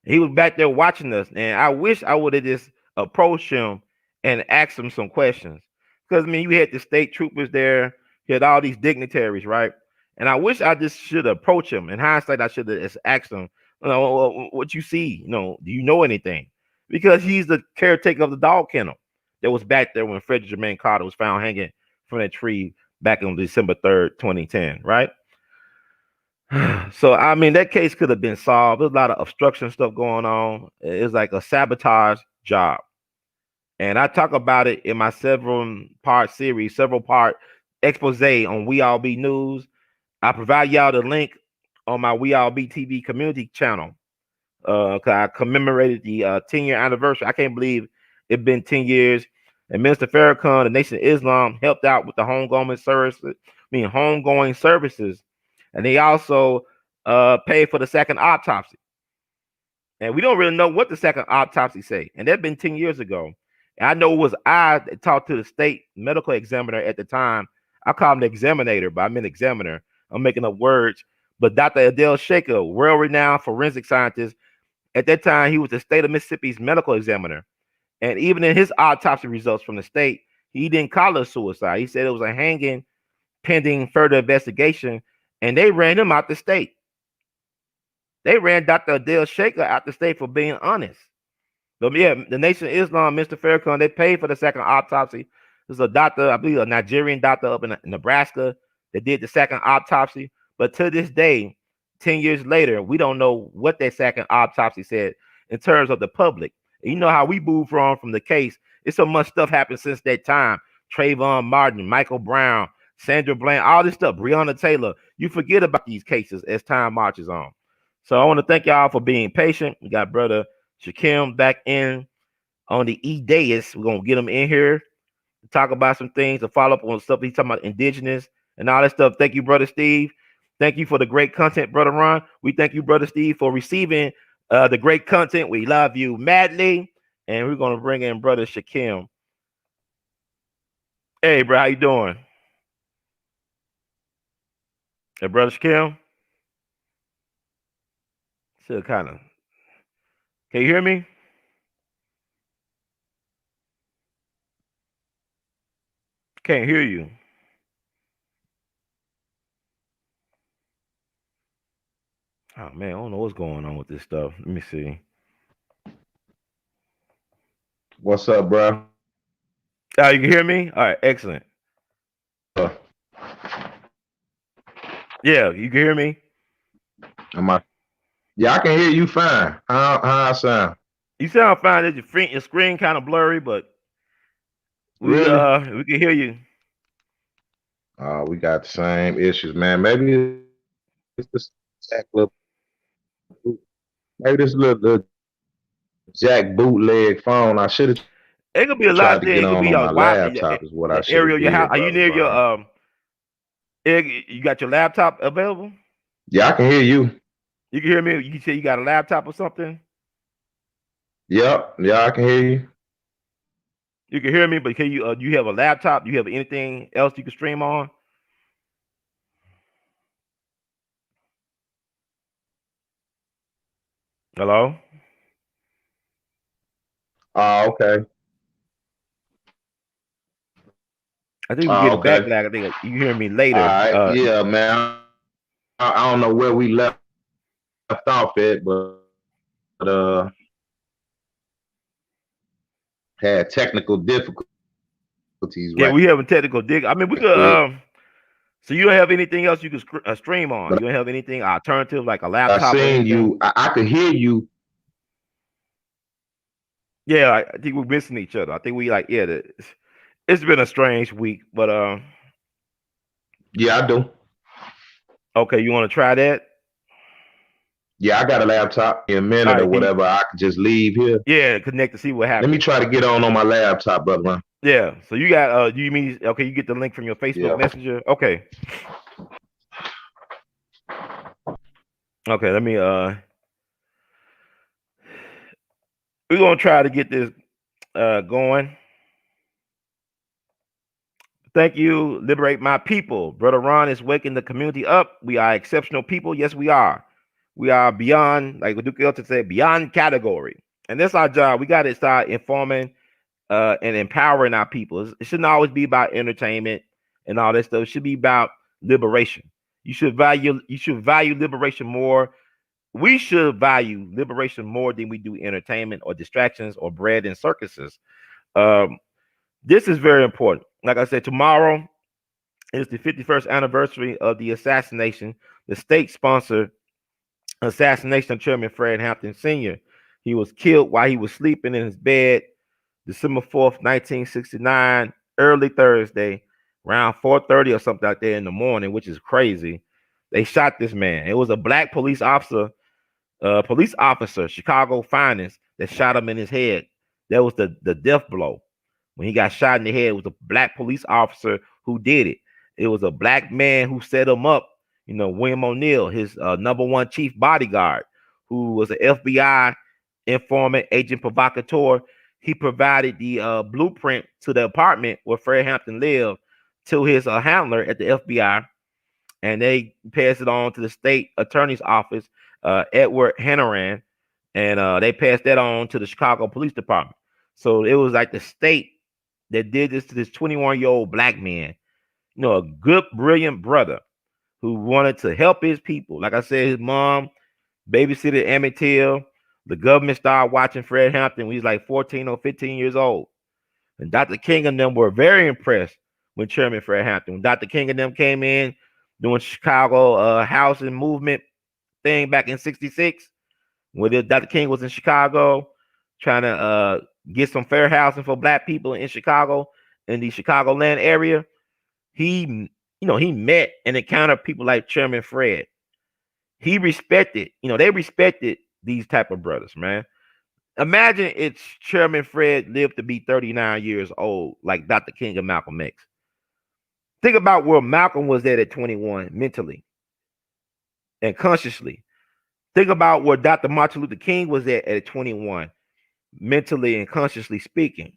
He was back there watching us, and I wish I would have just approached him and asked him some questions. Because you had the state troopers there, you had all these dignitaries, right? And I wish I just should approach him. In hindsight, I should have asked him, what you see? Do you know anything? Because he's the caretaker of the dog kennel that was back there when Frederick Jermaine Carter was found hanging from that tree back on December 3rd, 2010, right? So, that case could have been solved. There's a lot of obstruction stuff going on. It's like a sabotage job. And I talk about it in my several part expose on We All Be News. I provide y'all the link on my We All Be TV community channel. Cause I commemorated the 10-year anniversary. I can't believe it's been 10 years. And Minister Farrakhan, the Nation of Islam, helped out with the homegoing services. And they also paid for the second autopsy. And we don't really know what the second autopsy say. And that's been 10 years ago. And I know it was I that talked to the state medical examiner at the time. I call him the examiner, but I meant examiner. I'm making up words. But Dr. A.L.L Shaker, world-renowned forensic scientist, at that time he was the state of Mississippi's medical examiner. And even in his autopsy results from the state, he didn't call it a suicide. He said it was a hanging pending further investigation, and they ran him out the state. They ran Dr. A.L Shaker out the state for being honest. So yeah, the Nation of Islam, Mr. Farrakhan, they paid for the second autopsy. There's a doctor, I believe a Nigerian doctor up in Nebraska that did the second autopsy. But to this day, 10 years later, we don't know what that second autopsy said in terms of the public. And you know how we moved from the case. It's so much stuff happened since that time. Trayvon Martin, Michael Brown, Sandra Bland, all this stuff, Breonna Taylor. You forget about these cases as time marches on. So I want to thank y'all for being patient. We got brother Shakim back in on the E-Dais. We're gonna get him in here to talk about some things, to follow up on stuff he's talking about, indigenous and all that stuff. Thank you, brother Steve. Thank you for the great content, brother Ron. We thank you, brother Steve, for receiving the great content. We love you madly, and we're gonna bring in brother Shakim. Hey, bro, how you doing? Hey, brother Shakim. Still kind of. Can you hear me? Can't hear you. Oh man, I don't know what's going on with this stuff. Let me see. What's up, bro? Oh, you can hear me? All right, excellent. Yeah, you can hear me? Am I? Yeah, I can hear you fine. How I sound? You sound fine. Your screen kind of blurry, but Really? we can hear you. We got the same issues, man. Maybe it's the Jack little, maybe this little Jack bootleg phone. I should have It could be a lot tried of to things. get It could on be your my Wi-Fi, laptop. Is what I the should area have of your house. did, Are you brother near your Ron. You got your laptop available? Yeah, I can hear you. You can hear me? You say you got a laptop or something? Yep. Yeah, I can hear you. You can hear me, but can you? Do you have a laptop? Do you have anything else you can stream on? Hello? Oh, okay. I think we get Oh, a okay. backlag. I think you hear me All later. right. Yeah, man. I don't know where we left off at, but had technical difficulties Yeah, right we having technical dig. I mean, we could. quick. So you don't have anything else you can stream on? But You don't have anything alternative like a I laptop or seen anything? you. I could hear you. Yeah, I think we're missing each other. I think we like it's been a strange week, but Yeah, I do. okay, you want to try that? Yeah, I got a laptop. In a All minute or right, whatever, I could just leave here. yeah, connect to see what Let me happens. try to get on my laptop, brother man. Yeah, so you got you mean okay? You get the link from your Facebook Yeah. Messenger. Okay, okay. Let me we're gonna try to get this going. Thank you, Liberate My People. Brother Ron is waking the community up. We are exceptional people. Yes, we are. We are beyond, like what Duke Elton said, beyond category. And that's our job. We got to start informing and empowering our people. It shouldn't always be about entertainment and all that stuff. It should be about liberation. You should value liberation more. We should value liberation more than we do entertainment or distractions or bread and circuses. Um, this is very important. Like I said, tomorrow is the 51st anniversary of the assassination, the state-sponsored assassination of Chairman Fred Hampton Sr. He was killed while he was sleeping in his bed, December 4th, 1969, early Thursday, around 4:30 or something like that in the morning, which is crazy. They shot this man. It was a black police officer, Chicago finest, that shot him in his head. That was the death blow. When he got shot in the head, it was a black police officer who did it. It was a black man who set him up. William O'Neill, his number one chief bodyguard, who was an FBI informant, agent provocateur. he provided the blueprint to the apartment where Fred Hampton lived to his handler at the FBI, and they passed it on to the state attorney's office, Edward Hannaran, and they passed that on to the Chicago Police Department. So it was like the state that did this to this 21-year-old black man, a good, brilliant brother who wanted to help his people. Like I said, his mom babysitted Emmett Till. The government started watching Fred Hampton when he was like 14 or 15 years old. And Dr. King and them were very impressed with Chairman Fred Hampton. When Dr. King and them came in doing Chicago housing movement thing back in '66, when Dr. King was in Chicago trying to get some fair housing for black people in Chicago, in the Chicagoland area, he met and encountered people like Chairman Fred. He respected, they respected these type of brothers, man. Imagine it's Chairman Fred lived to be 39 years old, like Dr. King and Malcolm X. Think about where Malcolm was at 21 mentally and consciously. Think about where Dr. Martin Luther King was at 21, mentally and consciously speaking.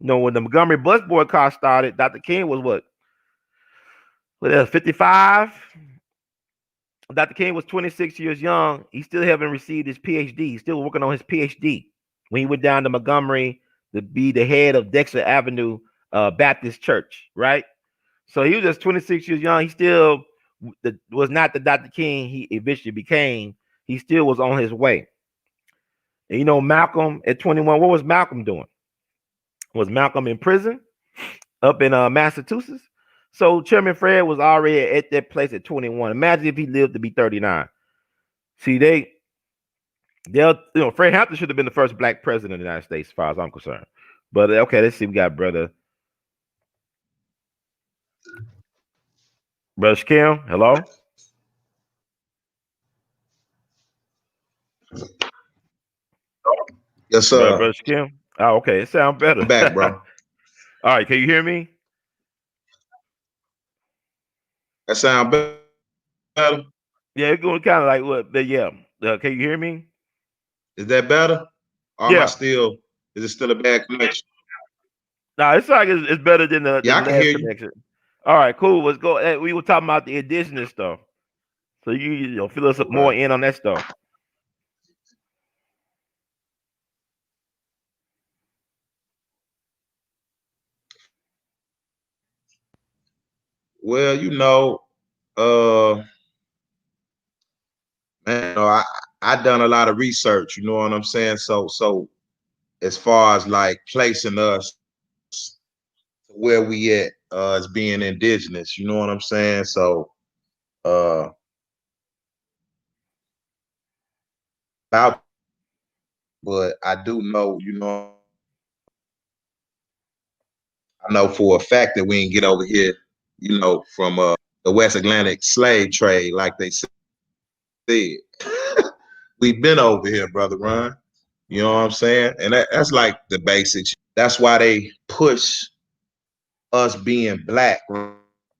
When the Montgomery bus boycott started, Dr. King was what? 55? Dr. King was 26 years young. He still haven't received his PhD. He's still working on his PhD. When he went down to Montgomery to be the head of Dexter Avenue Baptist Church, right? So he was just 26 years young. He still was not the Dr. King he eventually became. He still was on his way. And Malcolm at 21, what was Malcolm doing? Was Malcolm in prison up in Massachusetts? So Chairman Fred was already at that place at 21. Imagine if he lived to be 39. See, Fred Hampton should have been the first black president of the United States, as far as I'm concerned. But okay, let's see. We got brother Kim. Hello. Yes, sir. Brother Kim. Oh, okay. It sounds better. I'm back, bro. All right. Can you hear me? That sound better. Yeah, it's going kind of like what? But yeah. Can you hear me? Is that better? Or am I Yeah. still? Is it still a bad connection? No, it's like it's better than the Yeah, I can last hear you. connection. All right, cool. Let's go. We were talking about the indigenous stuff, so you fill us more Okay. in on that stuff. Well, man, I done a lot of research. You know what I'm saying? So as far as like placing us where we at as being indigenous, you know what I'm saying? So uh about, but I do know, I know for a fact that we ain't get over here, from the West Atlantic slave trade, like they said. We've been over here, brother Ron. You know what I'm saying? And that's like the basics. That's why they push us being black.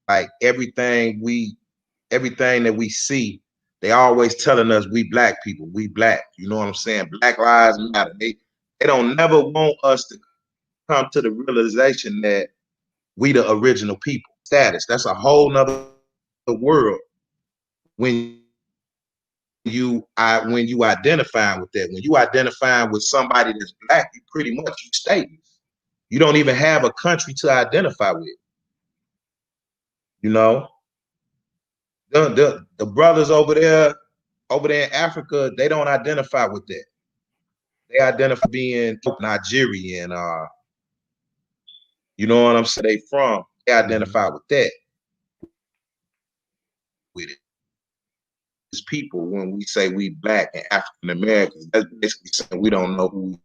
Like everything that we see, they always telling us we black people, we black. You know what I'm saying? Black lives matter. They don't never want us to come to the realization that we the original people. Status. That's a whole nother world when when you identifying with that. When you identifying with somebody that's black, you pretty much you stateless. You don't even have a country to identify with. You know, the brothers over there in Africa, they don't identify with that. They identify being Nigerian, you know what I'm saying? They from. They identify with that, with it. It's people when we say we black and African Americans, that's basically saying we don't know who.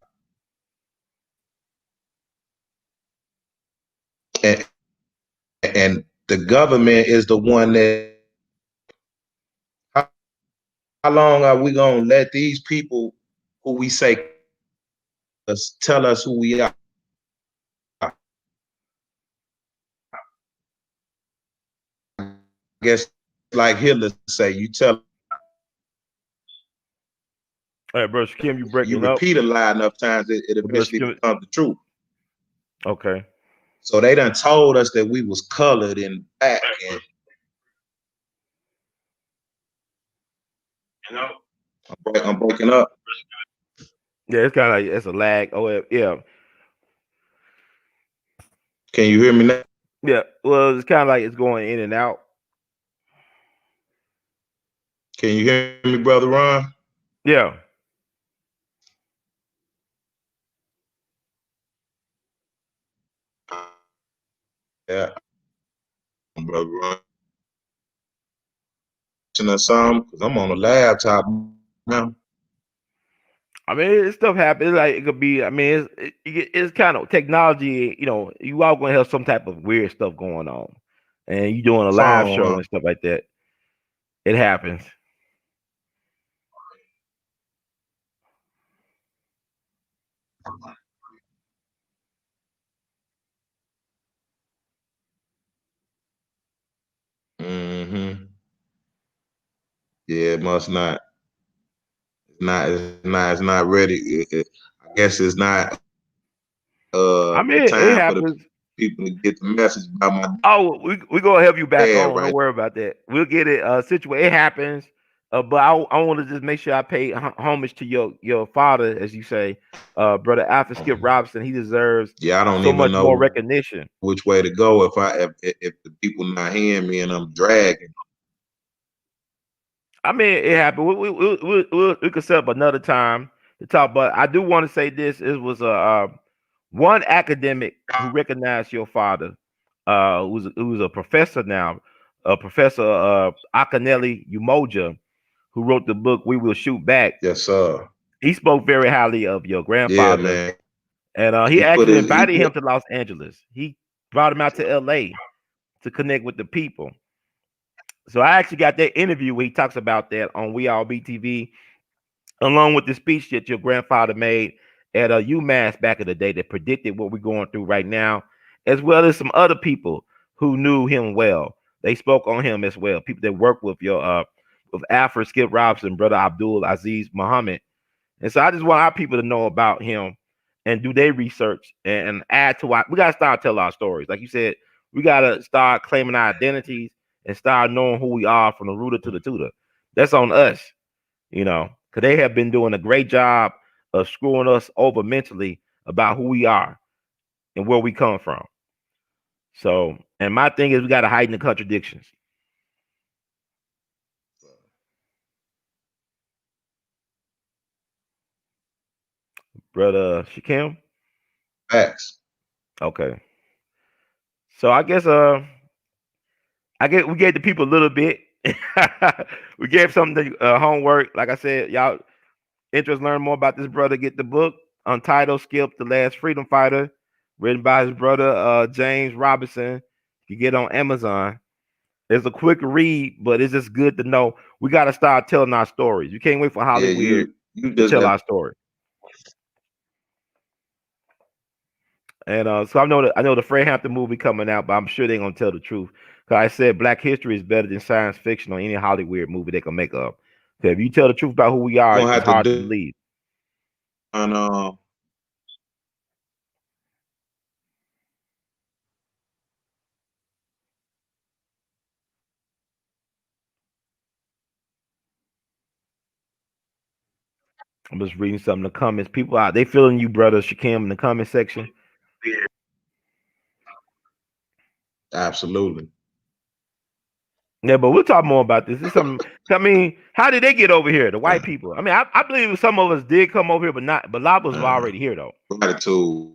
And the government is the one that. How long are we gonna let these people who we say tell us who we are? I guess like Hitler say, you tell All right, bro, Kim, you You breaking up? repeat a lie enough times, it Bro, eventually Kim, becomes the truth. okay. So they done told us that we was colored and black, and I'm breaking up. Yeah, it's kind of like it's a lag. Oh yeah, Can you hear me now? yeah. Well, it's kind of like it's going in and out. Can you hear me, brother Ron? Yeah. Yeah, brother Ron. Something because I'm on a laptop now. I mean, stuff happens. Like it could be. I mean, it's kind of technology. You know, you all gonna have some type of weird stuff going on, and you doing a live Phone, show huh? and stuff like that. It happens. Mm-hmm. Yeah, it must not. It's not ready. I guess it's not I mean, the it time for the happens. people to get the message about my Oh, we gonna help you back dad on. Don't right. worry about that. We'll get it situated. It happens. But I want to just make sure I pay homage to your father, as you say, brother Alfred Skip Robinson. He deserves Yeah, I don't so even much more know recognition. which way to go if the people not hearing me and I'm dragging. I mean, it happened. We could set up another time to talk. But I do want to say this: it was a one academic who recognized your father, who's a professor now, Professor Akinele Umoja, who wrote the book "We Will Shoot Back." Yes, sir. He spoke very highly of your Yeah, grandfather, man. and he actually invited him to Los Angeles. He brought him out to L.A. to connect with the people. So I actually got that interview where he talks about that on We All BTV, along with the speech that your grandfather made at UMass back in the day that predicted what we're going through right now, as well as some other people who knew him well. They spoke on him as well. People that work with your with Alfred Skip Robinson, brother Abdul Aziz Muhammad. And so I just want our people to know about him and do their research and add to what we gotta start telling our stories. Like you said, we gotta start claiming our identities and start knowing who we are from the rooter to the tutor. That's on us, because they have been doing a great job of screwing us over mentally about who we are and where we come from. So, and my thing is, we got to heighten the contradictions, brother Shakim. Facts. Okay, so I guess we gave the people a little bit. We gave some homework. Like I said, y'all interest learn more about this brother. Get the book Untitled Skip, the Last Freedom Fighter, written by his brother James Robinson. You get on Amazon. It's a quick read, but it's just good to know we got to start telling our stories. You can't wait for Yeah, Hollywood you to just tell got our story. And so I know the Fred Hampton movie coming out, but I'm sure they're gonna tell the truth. Cause I said Black history is better than science fiction or any Hollywood movie they can make up. Cause if you tell the truth about who we are, gonna it's have to hard to do believe. on I'm just reading some of the comments. People out they feeling you, brother Shakim, in the comment section. absolutely. Yeah, but we'll talk more about this. This is something. I mean, how did they get over here? The white people. I mean, I believe some of us did come over here, but not. But a lot was already here, though. Gratitude,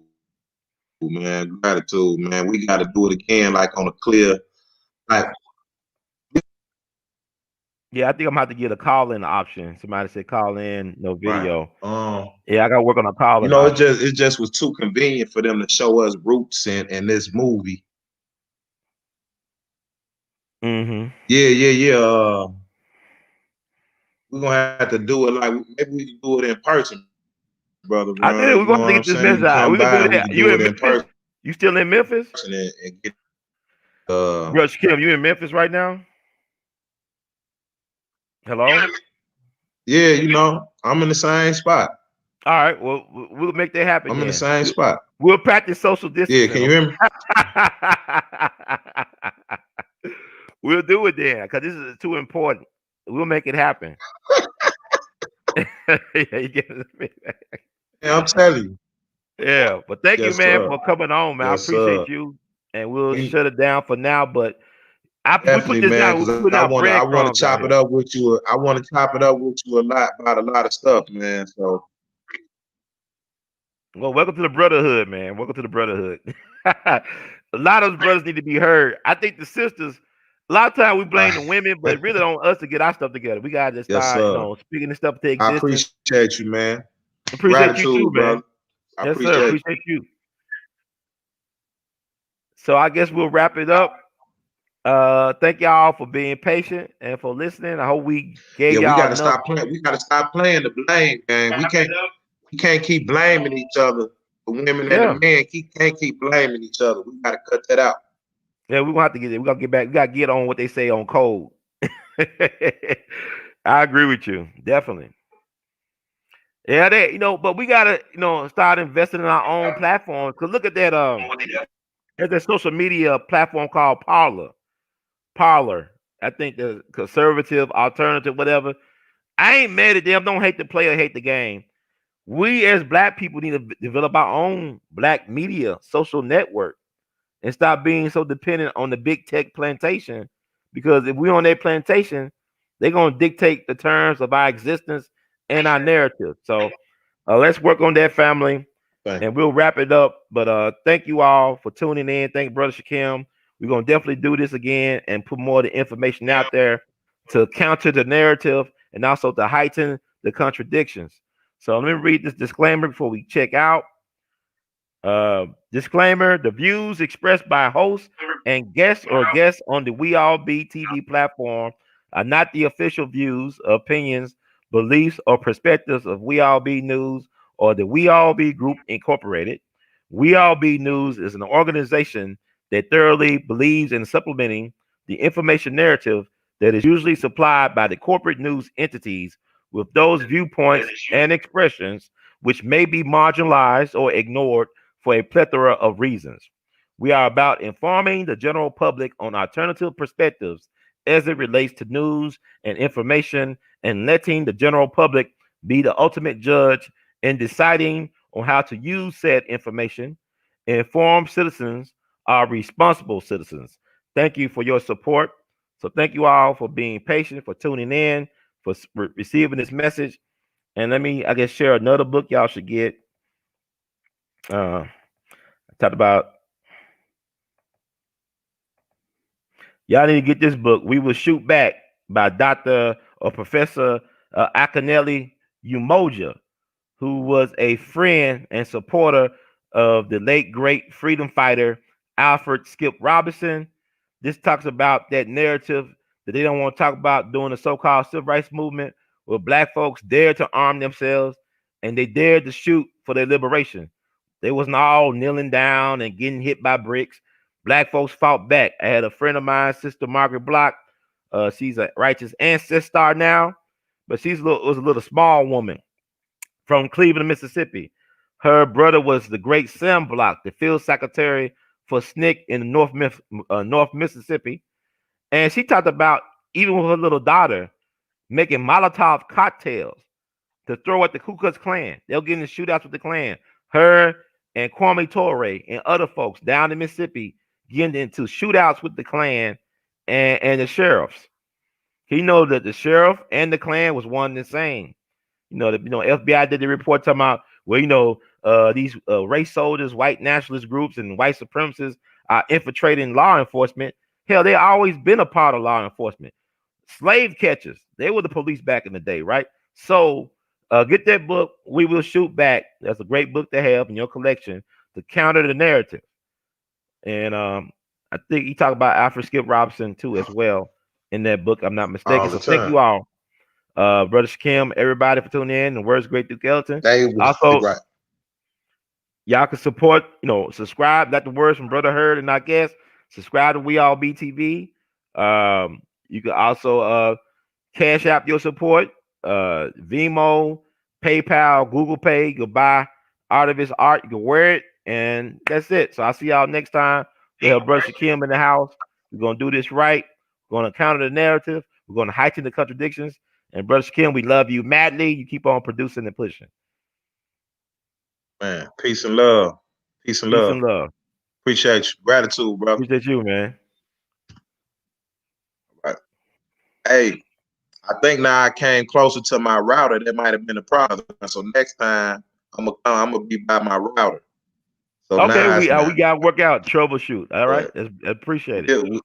man. Gratitude, man. We got to do it again, like on a clear, like Yeah, I think I'm gonna have to get a call in option. Somebody said call in, no right. video. Yeah, I gotta work on a call You in know, option. it just was too convenient for them to show us roots in this movie. Mm-hmm. Yeah. We're gonna have to do it like maybe we can do it in person, brother I think Ron. we're You know gonna have what to I'm get this saying? You message can out. come We can by do and we that. can You do it in in Memphis? person You still in Memphis? and get Bro, Kim, you in Memphis right now? Hello? yeah, you know. I'm in the same spot. All right, well, we'll make that happen I'm in the then. same spot. We'll practice social Yeah, distancing. can you hear me? We'll do it then, because this is too important. We'll make it happen. Yeah, you get it? Yeah, I'm telling you. Yeah, but thank you, Yes, man, sir. for coming on, man. I Yes, sir. appreciate you, and we'll We shut it down for now. But we put definitely, this man, out. because We're putting out I wanna breadcrumbs out chop it here. up with you. I want to chop it up with you a lot about a lot of stuff, man. So Well, welcome to the brotherhood, man. Welcome to the brotherhood. A lot of those brothers need to be heard. I think the sisters. A lot of times we blame the women, but it's really on us to get our stuff together. We gotta just yes, start, sir. speaking this stuff to I existence. appreciate you, man. Appreciate you too, Gratitude, man. brother. I Yes, sir. appreciate you. Appreciate you. So I guess we'll wrap it up. Thank y'all for being patient and for listening. I hope we gave Yeah, we y'all gotta enough. stop playing. We gotta stop playing the blame game. We can't keep blaming each other. The women and the Yeah. men can't keep blaming each other. We gotta cut that out. Yeah, we're gonna have to get it. We're gonna get back. We gotta get on what they say on code. I agree with you. Definitely. Yeah, but we gotta, start investing in our own platforms. Cause look at that, there's a social media platform called Parler. Parler. I think the conservative, alternative, whatever. I ain't mad at them. Don't hate the player, hate the game. We as black people need to develop our own black media social network and stop being so dependent on the big tech plantation. Because if we on their plantation, they're gonna dictate the terms of our existence and our narrative. So let's work on that, family, Thank and we'll wrap it up. But thank you all for tuning in. Thank you, Brother Shakim. We're gonna definitely do this again and put more of the information out there to counter the narrative and also to heighten the contradictions. So let me read this disclaimer before we check out. Disclaimer: the views expressed by hosts and guests on the We All Be TV platform are not the official views, opinions, beliefs, or perspectives of We All Be News or the We All Be Group Incorporated. We All Be News is an organization that thoroughly believes in supplementing the information narrative that is usually supplied by the corporate news entities with those viewpoints and expressions which may be marginalized or ignored for a plethora of reasons. We are about informing the general public on alternative perspectives as it relates to news and information and letting the general public be the ultimate judge in deciding on how to use said information. Informed citizens are responsible citizens. Thank you for your support. So thank you all for being patient, for tuning in, for receiving this message. And let me, I guess, share another book y'all should get. I talked about, y'all need to get this book. We Will Shoot Back by Dr. or Professor Akinele Umoja, who was a friend and supporter of the late great freedom fighter Alfred Skip Robinson. This talks about that narrative that they don't want to talk about during the so-called civil rights movement, where black folks dared to arm themselves and they dared to shoot for their liberation. They wasn't all kneeling down and getting hit by bricks. Black folks fought back. I had a friend of mine, Sister Margaret Block. She's a righteous ancestor now, but was a little small woman from Cleveland, Mississippi. Her brother was the great Sam Block, the field secretary for SNCC in North Mississippi. And she talked about, even with her little daughter, making Molotov cocktails to throw at the Ku Klux Klan. They'll get in shootouts with the Klan. Her and Kwame Ture and other folks down in Mississippi getting into shootouts with the Klan and the sheriffs. He know that the sheriff and the Klan was one and the same. FBI did the report talking about these race soldiers, white nationalist groups, and white supremacists are infiltrating law enforcement. Hell, they always been a part of law enforcement. Slave catchers, they were the police back in the day, right? So get that book, We Will Shoot Back. That's a great book to have in your collection to counter the narrative. And I think he talked about Alfred Skip Robinson too as well in that book. I'm not mistaken. all the So thank time. you all, Brother Shakim, everybody for tuning in. The words great through Kelton. They was Also, right. y'all can support, subscribe. Let the words from Brother Heard and our guests. Subscribe to We All BTV. You can also cash out your support. Vimo, PayPal, Google Pay. You can buy artivist art. You can wear it, and that's it. So I'll see y'all next time. We have Brother Shakim in the house. We're gonna do this right. We're gonna counter the narrative. We're gonna heighten the contradictions. And Brother Shakim, we love you madly. You keep on producing and pushing. Man, peace and love. Peace and Peace love. and love. Appreciate you. Gratitude, brother. Appreciate you, man. Right. Hey, I think now I came closer to my router. That might have been a problem. So next time I'm gonna be by my router. So Okay, now it's we now. got to work out troubleshoot. All right, But appreciate it.